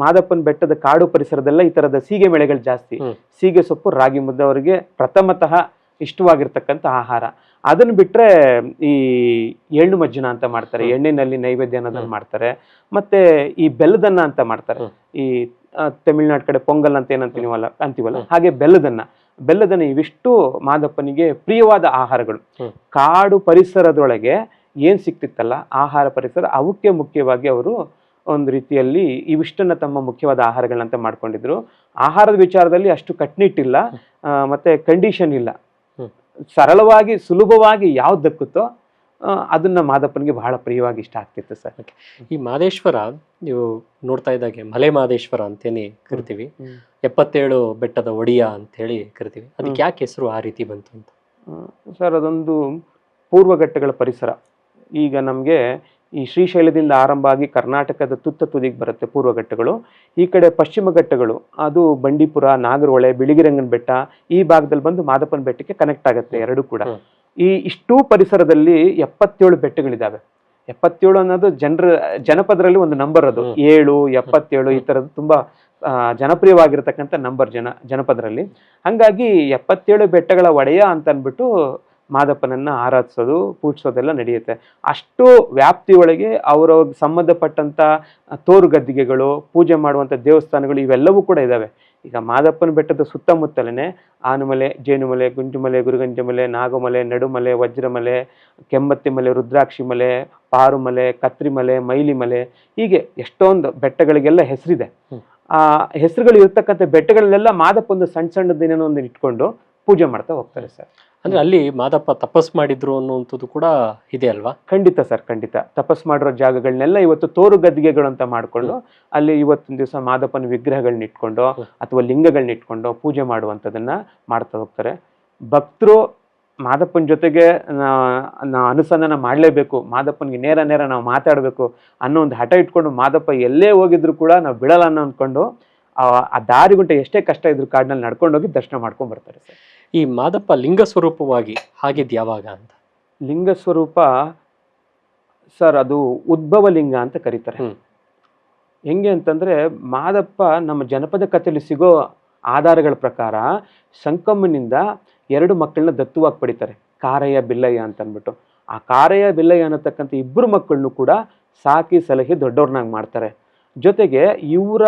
ಮಾದಪ್ಪನ ಬೆಟ್ಟದ ಕಾಡು ಪರಿಸರದೆಲ್ಲ ಈ ತರದ ಸೀಗೆ ಬೆಳೆಗಳು ಜಾಸ್ತಿ. ಸೀಗೆ ಸೊಪ್ಪು, ರಾಗಿ ಮುದ್ದೆ ಅವರಿಗೆ ಪ್ರಥಮತಃ ಇಷ್ಟವಾಗಿರ್ತಕ್ಕಂಥ ಆಹಾರ. ಅದನ್ನ ಬಿಟ್ರೆ ಈ ಎಳ್ಳು ಮಜ್ಜನ ಅಂತ ಮಾಡ್ತಾರೆ, ಎಣ್ಣೆನಲ್ಲಿ ನೈವೇದ್ಯ ಅನ್ನೋದನ್ನ ಮಾಡ್ತಾರೆ. ಮತ್ತೆ ಈ ಬೆಲ್ಲದನ್ನ ಅಂತ ಮಾಡ್ತಾರೆ. ಈ ತಮಿಳ್ನಾಡು ಕಡೆ ಪೊಂಗಲ್ ಅಂತ ಅಂತೀವಲ್ಲ, ಹಾಗೆ ಬೆಲ್ಲದನ್ನ ಇವಿಷ್ಟು ಮಾದಪ್ಪನಿಗೆ ಪ್ರಿಯವಾದ ಆಹಾರಗಳು. ಕಾಡು ಪರಿಸರದೊಳಗೆ ಏನ್ ಸಿಕ್ತಿತ್ತಲ್ಲ ಆಹಾರ ಪರಿಸರ, ಅವಕ್ಕೆ ಮುಖ್ಯವಾಗಿ ಅವರು ಒಂದು ರೀತಿಯಲ್ಲಿ ಇವಿಷ್ಟನ್ನ ತಮ್ಮ ಮುಖ್ಯವಾದ ಆಹಾರಗಳಂತ ಮಾಡ್ಕೊಂಡಿದ್ರು. ಆಹಾರದ ವಿಚಾರದಲ್ಲಿ ಅಷ್ಟು ಕಟ್ನಿಟ್ಟಿಲ್ಲ, ಮತ್ತೆ ಕಂಡೀಷನ್ ಇಲ್ಲ. ಸರಳವಾಗಿ ಸುಲಭವಾಗಿ ಯಾವ್ದು ದಕ್ಕುತ್ತೋ ಅದನ್ನ ಮಾದಪ್ಪನಿಗೆ ಬಹಳ ಪ್ರಿಯವಾಗಿ ಇಷ್ಟ ಆಗ್ತಿತ್ತು ಸರ್. ಈ ಮಾದೇಶ್ವರ ನೀವು ನೋಡ್ತಾ ಇದ್ದಾಗೆ ಮಲೆ ಮಾದೇಶ್ವರ ಅಂತೇನೆ ಕರಿತೀವಿ, 77 ಬೆಟ್ಟದ ಒಡಿಯ ಅಂತ ಹೇಳಿ ಕರಿತೀವಿ. ಅದಕ್ಕೆ ಯಾಕೆ ಹೆಸರು ಆ ರೀತಿ ಬಂತು ಅಂತ? ಸರ್, ಅದೊಂದು ಪೂರ್ವಘಟ್ಟಗಳ ಪರಿಸರ. ಈಗ ನಮ್ಗೆ ಈ ಶ್ರೀಶೈಲದಿಂದ ಆರಂಭ ಆಗಿ ಕರ್ನಾಟಕದ ತುತ್ತ ತುದಿಗೆ ಬರುತ್ತೆ ಪೂರ್ವ ಘಟ್ಟಗಳು. ಈ ಕಡೆ ಪಶ್ಚಿಮ ಘಟ್ಟಗಳು ಅದು ಬಂಡೀಪುರ, ನಾಗರಹೊಳೆ, ಬಿಳಿಗಿರಂಗನ ಬೆಟ್ಟ ಈ ಭಾಗದಲ್ಲಿ ಬಂದು ಮಾದಪ್ಪನ ಬೆಟ್ಟಕ್ಕೆ ಕನೆಕ್ಟ್ ಆಗುತ್ತೆ ಎರಡು ಕೂಡ. ಈ ಇಷ್ಟೂ ಪರಿಸರದಲ್ಲಿ 77 ಬೆಟ್ಟಗಳಿದಾವೆ. 77 ಅನ್ನೋದು ಜನಪದರಲ್ಲಿ ಒಂದು ನಂಬರ್, ಅದು 7, 77 ಈ ತರದ್ದು ತುಂಬಾ ಜನಪ್ರಿಯವಾಗಿರ್ತಕ್ಕಂಥ ನಂಬರ್ ಜನಪದರಲ್ಲಿ. ಹಂಗಾಗಿ 77 ಬೆಟ್ಟಗಳ ಒಡೆಯ ಅಂತ ಅಂದ್ಬಿಟ್ಟು ಮಾದಪ್ಪನನ್ನ ಆರಾಧಿಸೋದು, ಪೂಜಿಸೋದೆಲ್ಲ ನಡೆಯುತ್ತೆ. ಅಷ್ಟು ವ್ಯಾಪ್ತಿಯೊಳಗೆ ಅವರ ಸಂಬಂಧಪಟ್ಟಂತ ತೋರು ಗದ್ದಿಗೆಗಳು, ಪೂಜೆ ಮಾಡುವಂತ ದೇವಸ್ಥಾನಗಳು ಇವೆಲ್ಲವೂ ಕೂಡ ಇದಾವೆ. ಈಗ ಮಾದಪ್ಪನ ಬೆಟ್ಟದ ಸುತ್ತಮುತ್ತಲೇ ಆನುಮಲೆ, ಜೇನುಮಲೆ, ಗುಂಜುಮಲೆ, ಗುರುಗಂಜಮಲೆ, ನಾಗಮಲೆ, ನಡುಮಲೆ, ವಜ್ರಮಲೆ, ಕೆಮ್ಮತ್ತಿ ಮಲೆ, ರುದ್ರಾಕ್ಷಿ ಮಲೆ, ಪಾರುಮಲೆ, ಕತ್ರಿಮಲೆ, ಮೈಲಿಮಲೆ, ಹೀಗೆ ಎಷ್ಟೊಂದು ಬೆಟ್ಟಗಳಿಗೆಲ್ಲ ಹೆಸರಿದೆ. ಆ ಹೆಸರುಗಳು ಇರ್ತಕ್ಕಂಥ ಬೆಟ್ಟಗಳಲ್ಲೆಲ್ಲ ಮಾದಪ್ಪ ಒಂದು ಸಣ್ಣ ಸಣ್ಣದೇನೋ ಒಂದು ಇಟ್ಕೊಂಡು ಪೂಜೆ ಮಾಡ್ತಾ ಹೋಗ್ತಾರೆ ಸರ್. ಅಂದ್ರೆ ಅಲ್ಲಿ ಮಾದಪ್ಪ ತಪಸ್ ಮಾಡಿದ್ರು ಅನ್ನುವಂಥದ್ದು ಕೂಡ ಇದೆ ಅಲ್ವಾ? ಖಂಡಿತ ಸರ್, ಖಂಡಿತ. ತಪಸ್ ಮಾಡಿರೋ ಜಾಗಗಳನ್ನೆಲ್ಲ ಇವತ್ತು ತೋರು ಗದ್ದಿಗೆಗಳು ಅಂತ ಮಾಡ್ಕೊಂಡು ಅಲ್ಲಿ ಇವತ್ತಿನ ದಿವಸ ಮಾದಪ್ಪನ ವಿಗ್ರಹಗಳನ್ನ ಇಟ್ಕೊಂಡು ಅಥವಾ ಲಿಂಗಗಳನ್ನ ಇಟ್ಕೊಂಡು ಪೂಜೆ ಮಾಡುವಂಥದ್ದನ್ನ ಮಾಡ್ತಾ ಹೋಗ್ತಾರೆ. ಭಕ್ತರು ಮಾದಪ್ಪನ ಜೊತೆಗೆ ಅನುಸಂಧಾನ ಮಾಡಲೇಬೇಕು, ಮಾದಪ್ಪನಿಗೆ ನೇರ ನಾವು ಮಾತಾಡಬೇಕು ಅನ್ನೋ ಒಂದು ಹಠ ಇಟ್ಕೊಂಡು ಮಾದಪ್ಪ ಎಲ್ಲೇ ಹೋಗಿದ್ರು ಕೂಡ ನಾವು ಬಿಡಲ್ಲ ಅನ್ನೋ ಅಂದ್ಕೊಂಡು ಆ ದಾರಿ ಗುಂಟೆ ಎಷ್ಟೇ ಕಷ್ಟ ಇದ್ರು ಕಾಡಿನಲ್ಲಿ ನಡ್ಕೊಂಡು ಹೋಗಿ ದರ್ಶನ ಮಾಡ್ಕೊಂಡ್ ಬರ್ತಾರೆ ಸರ್. ಈ ಮಾದಪ್ಪ ಲಿಂಗ ಸ್ವರೂಪವಾಗಿ ಹಾಗಿದ್ ಯಾವಾಗ ಅಂತ? ಲಿಂಗ ಸ್ವರೂಪ ಸರ್ ಅದು ಉದ್ಭವ ಲಿಂಗ ಅಂತ ಕರೀತಾರೆ. ಹೆಂಗೆ ಅಂತಂದ್ರೆ ಮಾದಪ್ಪ ನಮ್ಮ ಜನಪದ ಕಥೆಯಲ್ಲಿ ಸಿಗೋ ಆಧಾರಗಳ ಪ್ರಕಾರ ಸಂಕಮ್ಮನಿಂದ 2 ಮಕ್ಕಳನ್ನ ದತ್ತುವಾಗಿ ಪಡಿತಾರೆ, ಕಾರಯ್ಯ ಬಿಲ್ಲಯ್ಯ ಅಂತ ಅಂದ್ಬಿಟ್ಟು. ಆ ಕಾರಯ್ಯ ಬಿಲ್ಲಯ್ಯ ಅನ್ನತಕ್ಕಂಥ 2 ಮಕ್ಕಳನ್ನು ಕೂಡ ಸಾಕಿ ಸಲಹಿ ದೊಡ್ಡವ್ರನ್ನಾಗಿ ಮಾಡ್ತಾರೆ. ಜೊತೆಗೆ ಇವರ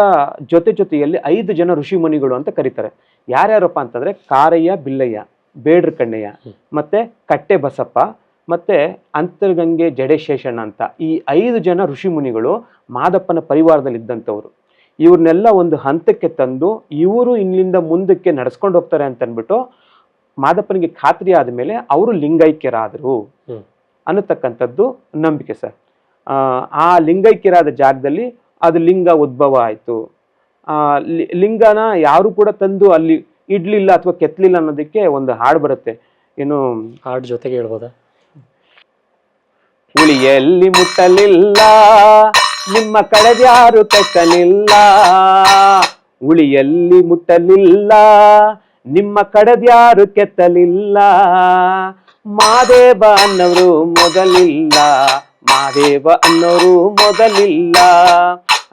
ಜೊತೆಯಲ್ಲಿ 5 ಜನ ಋಷಿ ಮುನಿಗಳು ಅಂತ ಕರೀತಾರೆ. ಯಾರ್ಯಾರಪ್ಪ ಅಂತಂದ್ರೆ ಕಾರಯ್ಯ ಬಿಲ್ಲಯ್ಯ, ಬೇಡ್ರ ಕಣ್ಣಯ್ಯ, ಮತ್ತೆ ಕಟ್ಟೆ ಬಸಪ್ಪ, ಮತ್ತೆ ಅಂತರ್ಗಂಗೆ ಜಡೇಶೇಷಣ್ಣ ಅಂತ ಈ 5 ಜನ ಋಷಿ ಮುನಿಗಳು ಮಾದಪ್ಪನ ಪರಿವಾರದಲ್ಲಿ ಇದ್ದಂಥವ್ರು. ಇವ್ರನ್ನೆಲ್ಲ ಒಂದು ಹಂತಕ್ಕೆ ತಂದು ಇವರು ಇಲ್ಲಿಂದ ಮುಂದಕ್ಕೆ ನಡೆಸ್ಕೊಂಡು ಹೋಗ್ತಾರೆ ಅಂತ ಅಂದ್ಬಿಟ್ಟು ಮಾದಪ್ಪನಿಗೆ ಖಾತ್ರಿ ಆದ್ಮೇಲೆ ಅವರು ಲಿಂಗೈಕ್ಯರಾದರು ಅನ್ನತಕ್ಕಂಥದ್ದು ನಂಬಿಕೆ ಸರ್. ಆ ಲಿಂಗೈಕ್ಯರಾದ ಜಾಗದಲ್ಲಿ ಅದು ಲಿಂಗ ಉದ್ಭವ ಆಯ್ತು. ಲಿಂಗನ ಯಾರು ಕೂಡ ತಂದು ಅಲ್ಲಿ ಇಡ್ಲಿಲ್ಲ ಅಥವಾ ಕೆತ್ತಲಿಲ್ಲ ಅನ್ನೋದಕ್ಕೆ ಒಂದು ಹಾಡು ಬರುತ್ತೆ. ಏನು ಹಾಡು ಜೊತೆಗೆ ಹೇಳ್ಬೋದಾ? ಉಳಿಯಲ್ಲಿ ಮುಟ್ಟಲಿಲ್ಲ ನಿಮ್ಮ ಕಡೆದ್ಯಾರು ಕೆತ್ತಲಿಲ್ಲ, ಉಳಿಯಲ್ಲಿ ಮುಟ್ಟಲಿಲ್ಲ ನಿಮ್ಮ ಕಡೆದ್ಯಾರು ಕೆತ್ತಲಿಲ್ಲ, ಮಾದೇವ ಅನ್ನೋರು ಮೊದಲಿಲ್ಲ, ಮಾದೇವ ಅನ್ನೋರು ಮೊದಲಿಲ್ಲ.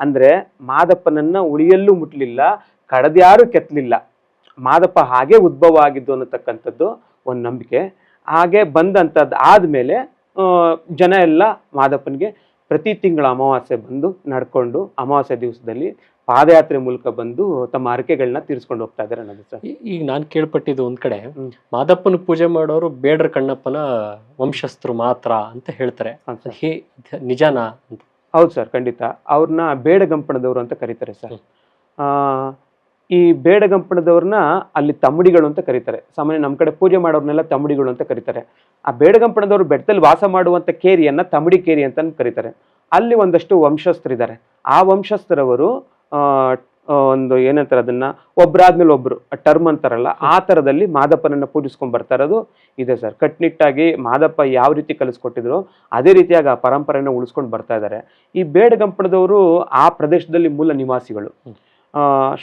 ಅಂದ್ರೆ ಮಾದಪ್ಪನನ್ನ ಉಳಿಯಲ್ಲೂ ಮುಟ್ಲಿಲ್ಲ, ಕಡದ್ಯಾರು ಕೆತ್ತಲಿಲ್ಲ, ಮಾದಪ್ಪ ಹಾಗೆ ಉದ್ಭವ ಆಗಿದ್ದು ಅನ್ನತಕ್ಕಂಥದ್ದು ಒಂದು ನಂಬಿಕೆ. ಹಾಗೆ ಬಂದಂಥದ್ದು ಆದ್ಮೇಲೆ ಜನ ಎಲ್ಲ ಮಾದಪ್ಪನಿಗೆ ಪ್ರತಿ ತಿಂಗಳ ಅಮಾವಾಸ್ಯೆ ಬಂದು ನಡ್ಕೊಂಡು ಅಮಾವಾಸ್ಯೆ ದಿವಸದಲ್ಲಿ ಪಾದಯಾತ್ರೆ ಮೂಲಕ ಬಂದು ತಮ್ಮ ಹರಕೆಗಳನ್ನ ತೀರಿಸ್ಕೊಂಡು ಹೋಗ್ತಾ ಇದ್ದಾರೆ ಅನ್ನೋದು ಸರ್. ಈಗ ನಾನು ಕೇಳ್ಪಟ್ಟಿದ್ದು ಒಂದ್ ಕಡೆ ಮಾದಪ್ಪನ ಪೂಜೆ ಮಾಡೋರು ಬೇಡ್ರ ಕಣ್ಣಪ್ಪನ ವಂಶಸ್ಥರು ಮಾತ್ರ ಅಂತ ಹೇಳ್ತಾರೆ, ನಿಜಾನಾ ಅಂತ? ಹೌದು ಸರ್, ಖಂಡಿತ. ಅವ್ರನ್ನ ಬೇಡಗಂಪಣದವರು ಅಂತ ಕರೀತಾರೆ ಸರ್. ಈ ಬೇಡಗಂಪಣದವ್ರನ್ನ ಅಲ್ಲಿ ತಮ್ಮಡಿಗಳು ಅಂತ ಕರೀತಾರೆ. ಸಾಮಾನ್ಯ ನಮ್ಮ ಕಡೆ ಪೂಜೆ ಮಾಡೋರ್ನೆಲ್ಲ ತಮ್ಮಡಿಗಳು ಅಂತ ಕರೀತಾರೆ. ಆ ಬೇಡಗಂಪಣದವರು ಬೆಟ್ಟದಲ್ಲಿ ವಾಸ ಮಾಡುವಂತ ಕೇರಿಯನ್ನ ತಮ್ಮಡಿ ಕೇರಿ ಅಂತ ಕರೀತಾರೆ. ಅಲ್ಲಿ ಒಂದಷ್ಟು ವಂಶಸ್ಥರಿದ್ದಾರೆ. ಆ ವಂಶಸ್ಥರವರು ಒಂದು ಏನಂತಾರೆ ಅದನ್ನ ಒಬ್ರಾದ್ಮೇಲೆ ಒಬ್ರು ಟರ್ಮ್ ಅಂತಾರಲ್ಲ, ಆ ತರದಲ್ಲಿ ಮಾದಪ್ಪನನ್ನ ಪೂಜಿಸ್ಕೊಂಡ್ ಬರ್ತಾ ಇರೋದು ಇದೆ ಸರ್. ಕಟ್ನಿಟ್ಟಾಗಿ ಮಾದಪ್ಪ ಯಾವ ರೀತಿ ಕಲಿಸ್ಕೊಟ್ಟಿದ್ರು ಅದೇ ರೀತಿಯಾಗಿ ಆ ಪರಂಪರೆನ ಉಳಿಸ್ಕೊಂಡು ಬರ್ತಾ ಇದ್ದಾರೆ. ಈ ಬೇಡಗಂಪಣದವರು ಆ ಪ್ರದೇಶದಲ್ಲಿ ಮೂಲ ನಿವಾಸಿಗಳು.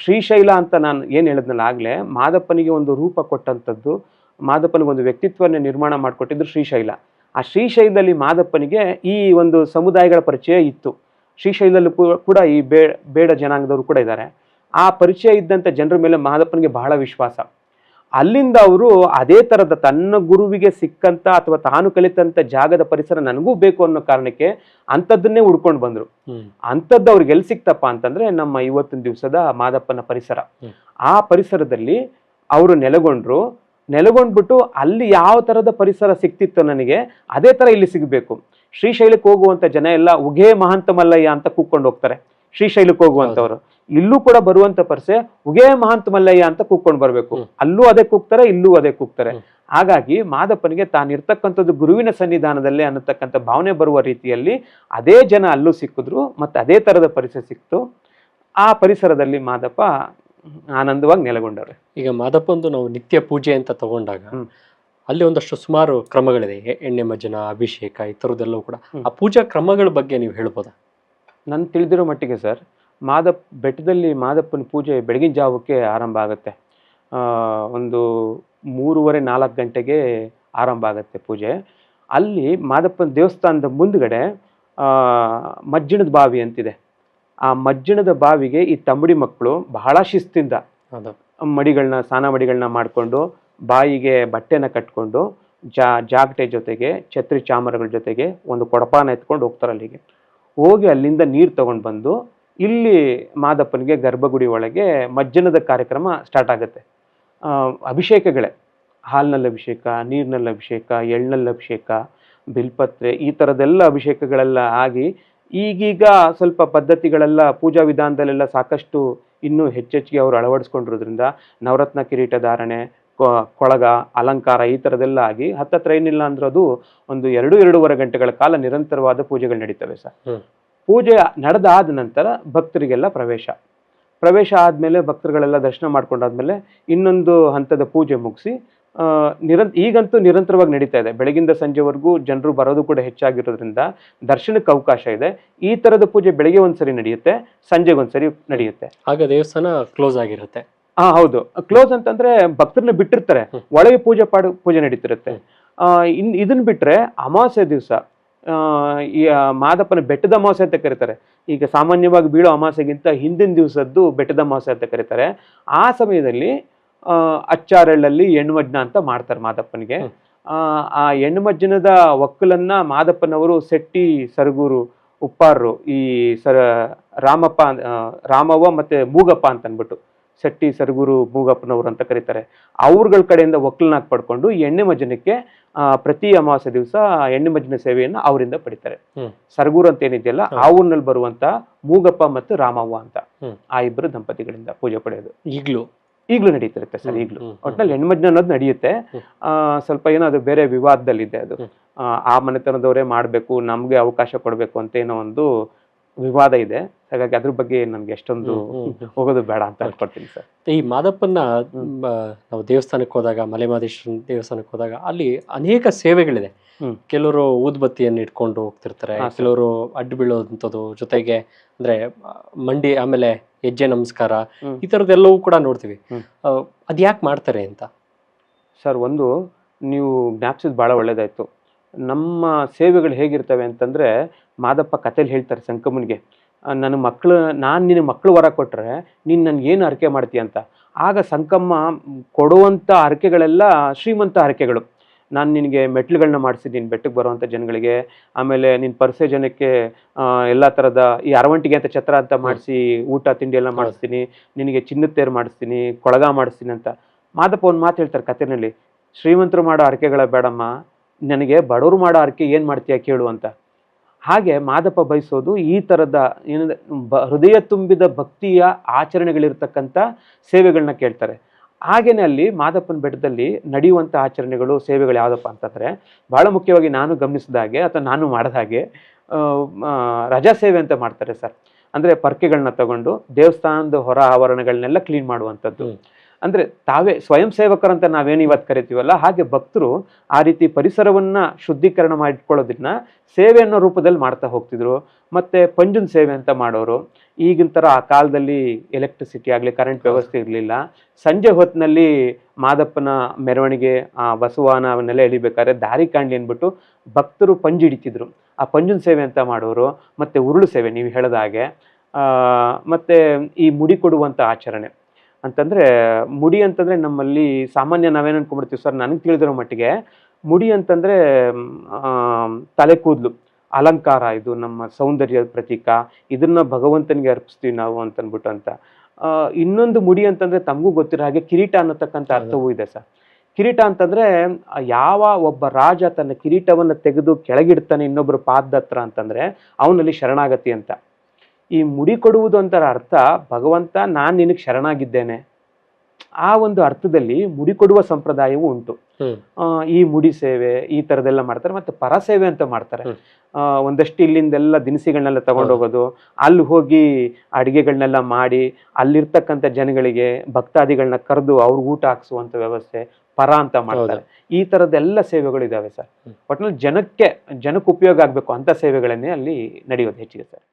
ಶ್ರೀಶೈಲ ಅಂತ ನಾನು ಏನ್ ಹೇಳಿದ್ನಲ್ಲ ಆಗ್ಲೇ, ಮಾದಪ್ಪನಿಗೆ ಒಂದು ರೂಪ ಕೊಟ್ಟಂಥದ್ದು, ಮಾದಪ್ಪನಿಗೆ ಒಂದು ವ್ಯಕ್ತಿತ್ವನ ನಿರ್ಮಾಣ ಮಾಡಿಕೊಟ್ಟಿದ್ರು ಶ್ರೀಶೈಲ. ಆ ಶ್ರೀಶೈಲದಲ್ಲಿ ಮಾದಪ್ಪನಿಗೆ ಈ ಒಂದು ಸಮುದಾಯಗಳ ಪರಿಚಯ ಇತ್ತು. ಶ್ರೀಶೈಲದಲ್ಲೂ ಕೂಡ ಈ ಬೇಡ ಜನಾಂಗದವರು ಕೂಡ ಇದ್ದಾರೆ. ಆ ಪರಿಚಯ ಇದ್ದಂಥ ಜನರ ಮೇಲೆ ಮಾದಪ್ಪನಿಗೆ ಬಹಳ ವಿಶ್ವಾಸ. ಅಲ್ಲಿಂದ ಅವರು ಅದೇ ತರದ ತನ್ನ ಗುರುವಿಗೆ ಸಿಕ್ಕಂತ ಅಥವಾ ತಾನು ಕಲಿತಂತ ಜಾಗದ ಪರಿಸರ ನನಗೂ ಬೇಕು ಅನ್ನೋ ಕಾರಣಕ್ಕೆ ಅಂಥದ್ದನ್ನೇ ಹುಡ್ಕೊಂಡು ಬಂದ್ರು. ಅಂಥದ್ದು ಅವ್ರಿಗೆ ಎಲ್ಲಿ ಸಿಕ್ತಪ್ಪ ಅಂತಂದ್ರೆ ನಮ್ಮ ಇವತ್ತಿನ ದಿವಸದ ಮಾದಪ್ಪನ ಪರಿಸರ. ಆ ಪರಿಸರದಲ್ಲಿ ಅವರು ನೆಲೆಗೊಂಡ್ಬಿಟ್ಟು ಅಲ್ಲಿ ಯಾವ ತರದ ಪರಿಸರ ಸಿಕ್ತಿತ್ತು ನನಗೆ ಅದೇ ತರ ಇಲ್ಲಿ ಸಿಗಬೇಕು. ಶ್ರೀಶೈಲಕ್ಕೆ ಹೋಗುವಂತ ಜನ ಎಲ್ಲ ಉಗೇ ಮಹಂತ ಮಲ್ಲಯ್ಯ ಅಂತ ಕೂಗ್ಕೊಂಡು ಹೋಗ್ತಾರೆ. ಶ್ರೀಶೈಲಕ್ಕೆ ಹೋಗುವಂತವ್ರು ಇಲ್ಲೂ ಕೂಡ ಬರುವಂತ ಪರಿಸೆ ಉಗೇ ಮಹಂತ ಮಲ್ಲಯ್ಯ ಅಂತ ಕೂಗ್ಕೊಂಡು ಬರ್ಬೇಕು. ಅಲ್ಲೂ ಅದೇ ಕೂಗ್ತಾರೆ, ಇಲ್ಲೂ ಅದೇ ಕೂಗ್ತಾರೆ. ಹಾಗಾಗಿ ಮಾದಪ್ಪನಿಗೆ ತಾನಿರ್ತಕ್ಕಂಥದ್ದು ಗುರುವಿನ ಸನ್ನಿಧಾನದಲ್ಲೇ ಅನ್ನತಕ್ಕಂಥ ಭಾವನೆ ಬರುವ ರೀತಿಯಲ್ಲಿ ಅದೇ ಜನ ಅಲ್ಲೂ ಸಿಕ್ಕಿದ್ರು, ಮತ್ತೆ ಅದೇ ತರದ ಪರಿಸರ ಸಿಕ್ತು. ಆ ಪರಿಸರದಲ್ಲಿ ಮಾದಪ್ಪ ಆನಂದವಾಗಿ ನೆಲೆಗೊಂಡವ್ರೆ. ಈಗ ಮಾದಪ್ಪಂದು ನಾವು ನಿತ್ಯ ಪೂಜೆ ಅಂತ ತಗೊಂಡಾಗ ಅಲ್ಲಿ ಒಂದಷ್ಟು ಸುಮಾರು ಕ್ರಮಗಳಿದೆ, ಎಣ್ಣೆ ಮಜ್ಜನ, ಅಭಿಷೇಕ ಈ ಥರದ್ದೆಲ್ಲವೂ ಕೂಡ. ಹ್ಮ್. ಆ ಪೂಜಾ ಕ್ರಮಗಳ ಬಗ್ಗೆ ನೀವು ಹೇಳ್ಬೋದಾ? ನಾನು ತಿಳಿದಿರೋ ಮಟ್ಟಿಗೆ ಸರ್, ಬೆಟ್ಟದಲ್ಲಿ ಮಾದಪ್ಪನ ಪೂಜೆ ಬೆಳಗಿನ ಜಾವಕ್ಕೆ ಆರಂಭ ಆಗುತ್ತೆ. ಒಂದು 3:30-4 ಗಂಟೆಗೆ ಆರಂಭ ಆಗುತ್ತೆ ಪೂಜೆ. ಅಲ್ಲಿ ಮಾದಪ್ಪನ ದೇವಸ್ಥಾನದ ಮುಂದ್ಗಡೆ ಮಜ್ಜನದ ಬಾವಿ ಅಂತಿದೆ. ಆ ಮಜ್ಜನದ ಬಾವಿಗೆ ಈ ತಂಬಡಿ ಮಕ್ಕಳು ಬಹಳ ಶಿಸ್ತಿಂದ ಅದು ಸ್ನಾನ ಮಡಿಗಳನ್ನ ಮಾಡಿಕೊಂಡು, ಬಾಯಿಗೆ ಬಟ್ಟೆನ ಕಟ್ಕೊಂಡು, ಜಾಗಟೆ ಜೊತೆಗೆ ಛತ್ರಿ ಚಾಮರಗಳ ಜೊತೆಗೆ ಒಂದು ಕೊಡಪಾನ ಎತ್ಕೊಂಡು ಹೋಗ್ತಾರೆ. ಅಲ್ಲಿಗೆ ಹೋಗಿ ಅಲ್ಲಿಂದ ನೀರು ತಗೊಂಡು ಬಂದು ಇಲ್ಲಿ ಮಾದಪ್ಪನಿಗೆ ಗರ್ಭಗುಡಿ ಒಳಗೆ ಮಜ್ಜನದ ಕಾರ್ಯಕ್ರಮ ಸ್ಟಾರ್ಟ್ ಆಗುತ್ತೆ. ಅಭಿಷೇಕಗಳೇ, ಹಾಲಿನಲ್ಲಿ ಅಭಿಷೇಕ, ನೀರಿನಲ್ಲಿ ಅಭಿಷೇಕ, ಎಳ್ಳಿನಲ್ಲಿ ಅಭಿಷೇಕ, ಬಿಲ್ಪತ್ರೆ, ಈ ಥರದ್ದೆಲ್ಲ ಅಭಿಷೇಕಗಳೆಲ್ಲ ಆಗಿ ಈಗೀಗ ಸ್ವಲ್ಪ ಪದ್ಧತಿಗಳೆಲ್ಲ ಪೂಜಾ ವಿಧಾನದಲ್ಲೆಲ್ಲ ಸಾಕಷ್ಟು ಇನ್ನೂ ಹೆಚ್ಚೆಚ್ಚಿಗೆ ಅವರು ಅಳವಡಿಸ್ಕೊಂಡಿರೋದ್ರಿಂದ ನವರತ್ನ ಕಿರೀಟ ಧಾರಣೆ, ಕೊಳಗ, ಅಲಂಕಾರ ಈ ಥರದ್ದೆಲ್ಲ ಆಗಿ ಹತ್ತತ್ರ ಏನಿಲ್ಲ ಅಂದ್ರೆ ಅದು ಒಂದು 2-2.5 ಗಂಟೆಗಳ ಕಾಲ ನಿರಂತರವಾದ ಪೂಜೆಗಳು ನಡೀತವೆ ಸರ್. ಪೂಜೆ ನಡೆದಾದ ನಂತರ ಭಕ್ತರಿಗೆಲ್ಲ ಪ್ರವೇಶ ಆದಮೇಲೆ ಭಕ್ತರುಗಳೆಲ್ಲ ದರ್ಶನ ಮಾಡ್ಕೊಂಡಾದ್ಮೇಲೆ ಇನ್ನೊಂದು ಹಂತದ ಪೂಜೆ ಮುಗಿಸಿ ಈಗಂತೂ ನಿರಂತರವಾಗಿ ನಡೀತಾ ಇದೆ. ಬೆಳಗಿಂದ ಸಂಜೆವರೆಗೂ ಜನರು ಬರೋದು ಕೂಡ ಹೆಚ್ಚಾಗಿರೋದ್ರಿಂದ ದರ್ಶನಕ್ಕೆ ಅವಕಾಶ ಇದೆ. ಈ ಥರದ ಪೂಜೆ ಬೆಳಗ್ಗೆ ಒಂದ್ಸರಿ ನಡೆಯುತ್ತೆ, ಸಂಜೆಗೆ ಒಂದ್ಸರಿ ನಡೆಯುತ್ತೆ. ಆಗ ದೇವಸ್ಥಾನ ಕ್ಲೋಸ್ ಆಗಿರುತ್ತೆ. ಹೌದು, ಕ್ಲೋಸ್ ಅಂತಂದ್ರೆ ಭಕ್ತರನ್ನ ಬಿಟ್ಟಿರ್ತಾರೆ, ಒಳಗೆ ಪೂಜೆ ನಡೀತಿರುತ್ತೆ. ಇದನ್ನ ಬಿಟ್ರೆ ಅಮಾವಾಸ್ಯೆ ದಿವಸ ಈ ಮಾದಪ್ಪನ ಬೆಟ್ಟದ ಅಮಾವಾಸ್ಯೆ ಅಂತ ಕರೀತಾರೆ. ಈಗ ಸಾಮಾನ್ಯವಾಗಿ ಬೀಳೋ ಅಮಾವಾಸ್ಯೆಗಿಂತ ಹಿಂದಿನ ದಿವಸದ್ದು ಬೆಟ್ಟದ ಅಮಾವಾಸ್ಯೆ ಅಂತ ಕರೀತಾರೆ. ಆ ಸಮಯದಲ್ಲಿ ಅಚ್ಚಾರೆಳ್ಳಲ್ಲಿ ಹೆಣ್ಮಜ್ಜನ ಅಂತ ಮಾಡ್ತಾರೆ ಮಾದಪ್ಪನಿಗೆ. ಆ ಹೆಣ್ಮಜ್ಜನದ ಒಕ್ಕಲನ್ನ ಮಾದಪ್ಪನವರು ಸೆಟ್ಟಿ, ಸರಗೂರು, ಉಪ್ಪಾರರು, ಈ ರಾಮವ್ವ ಮತ್ತೆ ಮೂಗಪ್ಪ ಅಂತ ಅಂದ್ಬಿಟ್ಟು ಸೆಟ್ಟಿ, ಸರಗೂರು, ಮೂಗಪ್ಪನವರು ಅಂತ ಕರೀತಾರೆ. ಅವ್ರಗಳ ಕಡೆಯಿಂದ ಒಕ್ಕಲನಾಗಿ ಪಡ್ಕೊಂಡು ಎಣ್ಣೆ ಮಜ್ಜನಕ್ಕೆ ಪ್ರತಿ ಅಮಾವಾಸ್ಯೆ ದಿವಸ ಎಣ್ಣೆ ಮಜ್ಜನ ಸೇವೆಯನ್ನು ಅವರಿಂದ ಪಡಿತಾರೆ. ಸರಗೂರು ಅಂತ ಏನಿದೆಯಲ್ಲ, ಆ ಊರಿನಲ್ಲಿ ಬರುವಂತ ಮೂಗಪ್ಪ ಮತ್ತು ರಾಮವ್ವ ಅಂತ ಆ ಇಬ್ಬರು ದಂಪತಿಗಳಿಂದ ಪೂಜೆ ಪಡೆಯೋದು ಈಗಲೂ ನಡೀತಿರುತ್ತೆ ಸರ್. ಈಗಲೂ ಒಟ್ಟಿನಲ್ಲಿ ಹೆಣ್ಮಜ್ಜನ ಅನ್ನೋದು ನಡೆಯುತ್ತೆ. ಸ್ವಲ್ಪ ಏನೋ ಅದು ಬೇರೆ ವಿವಾದದಲ್ಲಿದೆ. ಅದು ಆ ಮನೆತನದವರೇ ಮಾಡಬೇಕು, ನಮ್ಗೆ ಅವಕಾಶ ಕೊಡಬೇಕು ಅಂತ ಏನೋ ಒಂದು ವಿವಾದ ಇದೆ. ಹಾಗಾಗಿ ಅದ್ರ ಬಗ್ಗೆ ನನ್ಗೆ ಎಷ್ಟೊಂದು ಹೋಗೋದು ಬೇಡ ಅಂತ ಅನ್ಕೊಳ್ತೀನಿ ಸರ್. ಈ ಮಾದಪ್ಪನ ನಾವು ದೇವಸ್ಥಾನಕ್ಕೆ ಹೋದಾಗ, ಮಲೆಮಹದೇಶ್ವರ ದೇವಸ್ಥಾನಕ್ಕೆ ಹೋದಾಗ ಅಲ್ಲಿ ಅನೇಕ ಸೇವೆಗಳಿದೆ. ಕೆಲವರು ಊದ್ಬತ್ತಿಯನ್ನು ಇಟ್ಕೊಂಡು ಹೋಗ್ತಿರ್ತಾರೆ, ಕೆಲವರು ಅಡ್ಡು ಬೀಳೋದಂಥದ್ದು, ಜೊತೆಗೆ ಅಂದ್ರೆ ಮಂಡಿ, ಆಮೇಲೆ ಹೆಜ್ಜೆ ನಮಸ್ಕಾರ, ಈ ಥರದ್ದೆಲ್ಲವೂ ಕೂಡ ನೋಡ್ತೀವಿ. ಅದ್ಯಾಕೆ ಮಾಡ್ತಾರೆ ಅಂತ ಸರ್, ಒಂದು ನೀವು ಜ್ಞಾಪಿಸಿದ್ ಬಹಳ ಒಳ್ಳೇದಾಯ್ತು. ನಮ್ಮ ಸೇವೆಗಳು ಹೇಗಿರ್ತವೆ ಅಂತಂದ್ರೆ, ಮಾದಪ್ಪ ಕಥೆಯಲ್ಲಿ ಹೇಳ್ತಾರೆ ಸಂಕಮ್ಮನಿಗೆ, ನಾನು ನಿನ್ನ ಮಕ್ಕಳು ವರ ಕೊಟ್ರೆ ನೀನು ನನ್ಗೆ ಏನು ಹರಕೆ ಮಾಡ್ತೀಯ ಅಂತ. ಆಗ ಸಂಕಮ್ಮ ಕೊಡುವಂಥ ಹರಕೆಗಳೆಲ್ಲ ಶ್ರೀಮಂತ ಹರಕೆಗಳು. ನಾನು ನಿನಗೆ ಮೆಟ್ಲುಗಳನ್ನ ಮಾಡಿಸಿದ್ದೀನಿ ಬೆಟ್ಟಕ್ಕೆ ಬರುವಂಥ ಜನಗಳಿಗೆ, ಆಮೇಲೆ ನಿನ್ನ ಪರಿಸೆ ಜನಕ್ಕೆ ಎಲ್ಲ ಥರದ ಈ ಅರವಂಟಿಗೆ ಅಂತ ಛತ್ರ ಅಂತ ಮಾಡಿಸಿ ಊಟ ತಿಂಡಿ ಎಲ್ಲ ಮಾಡಿಸ್ತೀನಿ, ನಿನಗೆ ಚಿನ್ನದ ತೇರು ಮಾಡಿಸ್ತೀನಿ, ಕೊಳಗ ಮಾಡಿಸ್ತೀನಿ ಅಂತ. ಮಾದಪ್ಪ ಒಂದು ಮಾತು ಹೇಳ್ತಾರೆ ಕಥೆನಲ್ಲಿ, ಶ್ರೀಮಂತರು ಮಾಡೋ ಹರಕೆಗಳ ಬೇಡಮ್ಮ, ನನಗೆ ಬಡವರು ಮಾಡೋ ಹರಕೆ ಏನು ಮಾಡ್ತೀಯ ಕೇಳು ಅಂತ. ಹಾಗೆ ಮಾದಪ್ಪ ಬಯಸೋದು ಈ ಥರದ ಏನಂದ್ರೆ ಹೃದಯ ತುಂಬಿದ ಭಕ್ತಿಯ ಆಚರಣೆಗಳಿರ್ತಕ್ಕಂಥ ಸೇವೆಗಳನ್ನ ಕೇಳ್ತಾರೆ. ಹಾಗೇನೆ ಅಲ್ಲಿ ಮಾದಪ್ಪನ ಬೆಟ್ಟದಲ್ಲಿ ನಡೆಯುವಂಥ ಆಚರಣೆಗಳು, ಸೇವೆಗಳು ಯಾವುದಪ್ಪ ಅಂತಂದರೆ, ಬಹಳ ಮುಖ್ಯವಾಗಿ ನಾನು ಗಮನಿಸಿದ ಹಾಗೆ ಅಥವಾ ನಾನು ಮಾಡಿದ ಹಾಗೆ ರಜಾ ಸೇವೆ ಅಂತ ಮಾಡ್ತಾರೆ ಸರ್. ಅಂದರೆ ಪರ್ಕೆಗಳನ್ನ ತಗೊಂಡು ದೇವಸ್ಥಾನದ ಹೊರ ಆವರಣಗಳನ್ನೆಲ್ಲ ಕ್ಲೀನ್ ಮಾಡುವಂಥದ್ದು. ಅಂದರೆ ತಾವೇ ಸ್ವಯಂ ಸೇವಕರಂತ ನಾವೇನು ಇವತ್ತು ಕರಿತೀವಲ್ಲ, ಹಾಗೆ ಭಕ್ತರು ಆ ರೀತಿ ಪರಿಸರವನ್ನ ಶುದ್ಧೀಕರಣ ಮಾಡಿಟ್ಕೊಳ್ಳೋದನ್ನ ಸೇವೆ ಅನ್ನೋ ರೂಪದಲ್ಲಿ ಮಾಡ್ತಾ ಹೋಗ್ತಿದ್ರು. ಮತ್ತೆ ಪಂಜುನ್ ಸೇವೆ ಅಂತ ಮಾಡೋರು. ಈಗಿನ ಥರ ಆ ಕಾಲದಲ್ಲಿ ಎಲೆಕ್ಟ್ರಿಸಿಟಿ ಆಗಲಿ, ಕರೆಂಟ್ ವ್ಯವಸ್ಥೆ ಇರಲಿಲ್ಲ. ಸಂಜೆ ಹೊತ್ತಿನಲ್ಲಿ ಮಾದಪ್ಪನ ಮೆರವಣಿಗೆ, ಆ ಬಸವಾನ ಅವನ್ನೆಲ್ಲ ಎಳಿಬೇಕಾದ್ರೆ ದಾರಿ ಕಾಣಲಿ ಅಂದ್ಬಿಟ್ಟು ಭಕ್ತರು ಪಂಜು ಹಿಡಿತಿದ್ರು. ಆ ಪಂಜುನ್ ಸೇವೆ ಅಂತ ಮಾಡೋರು. ಮತ್ತೆ ಉರುಳು ಸೇವೆ ನೀವು ಹೇಳಿದ ಹಾಗೆ. ಮತ್ತೆ ಈ ಮುಡಿ ಕೊಡುವಂಥ ಆಚರಣೆ ಅಂತಂದರೆ, ಮುಡಿ ಅಂತಂದರೆ ನಮ್ಮಲ್ಲಿ ಸಾಮಾನ್ಯ ನಾವೇನು ಅನ್ಕೊಂಡ್ಬಿಡ್ತೀವಿ ಸರ್, ನನಗೆ ತಿಳಿದಿರೋ ಮಟ್ಟಿಗೆ ಮುಡಿ ಅಂತಂದರೆ ತಲೆ ಕೂದಲು, ಅಲಂಕಾರ, ಇದು ನಮ್ಮ ಸೌಂದರ್ಯದ ಪ್ರತೀಕ, ಇದನ್ನ ಭಗವಂತನಿಗೆ ಅರ್ಪಿಸ್ತೀವಿ ನಾವು ಅಂತಂದ್ಬಿಟ್ಟು ಅಂತ. ಇನ್ನೊಂದು ಮುಡಿ ಅಂತಂದರೆ ತಮಗೂ ಗೊತ್ತಿರೋ ಹಾಗೆ ಕಿರೀಟ ಅನ್ನತಕ್ಕಂಥ ಅರ್ಥವೂ ಇದೆ ಸರ್. ಕಿರೀಟ ಅಂತಂದರೆ ಯಾವ ಒಬ್ಬ ರಾಜ ತನ್ನ ಕಿರೀಟವನ್ನು ತೆಗೆದು ಕೆಳಗಿಡ್ತಾನೆ ಇನ್ನೊಬ್ಬರು ಪಾದದ ಹತ್ರ ಅಂತಂದರೆ ಅವನಲ್ಲಿ ಶರಣಾಗತಿ ಅಂತ. ಈ ಮುಡಿ ಕೊಡುವುದು ಅಂತರ ಅರ್ಥ, ಭಗವಂತ ನಾನು ನಿನಗೆ ಶರಣಾಗಿದ್ದೇನೆ, ಆ ಒಂದು ಅರ್ಥದಲ್ಲಿ ಮುಡಿ ಕೊಡುವ ಸಂಪ್ರದಾಯವೂ ಉಂಟು. ಈ ಮುಡಿ ಸೇವೆ ಈ ಥರದ್ದೆಲ್ಲ ಮಾಡ್ತಾರೆ. ಮತ್ತೆ ಪರಸೇವೆ ಅಂತ ಮಾಡ್ತಾರೆ. ಒಂದಷ್ಟು ಇಲ್ಲಿಂದೆಲ್ಲ ದಿನಸಿಗಳನ್ನೆಲ್ಲ ತಗೊಂಡೋಗೋದು, ಅಲ್ಲಿ ಹೋಗಿ ಅಡುಗೆಗಳನ್ನೆಲ್ಲ ಮಾಡಿ ಅಲ್ಲಿರ್ತಕ್ಕಂಥ ಜನಗಳಿಗೆ ಭಕ್ತಾದಿಗಳನ್ನ ಕರೆದು ಅವ್ರಿಗೆ ಊಟ ಹಾಕ್ಸುವಂಥ ವ್ಯವಸ್ಥೆ, ಪರ ಅಂತ ಮಾಡ್ತಾರೆ. ಈ ತರದೆಲ್ಲ ಸೇವೆಗಳು ಇದಾವೆ ಸರ್. ಒಟ್ಟಿನಲ್ಲಿ ಜನಕ್ಕೆ ಉಪಯೋಗ ಆಗ್ಬೇಕು ಅಂತ ಸೇವೆಗಳನ್ನೇ ಅಲ್ಲಿ ನಡೆಯೋದು ಹೆಚ್ಚಿಗೆ ಸರ್.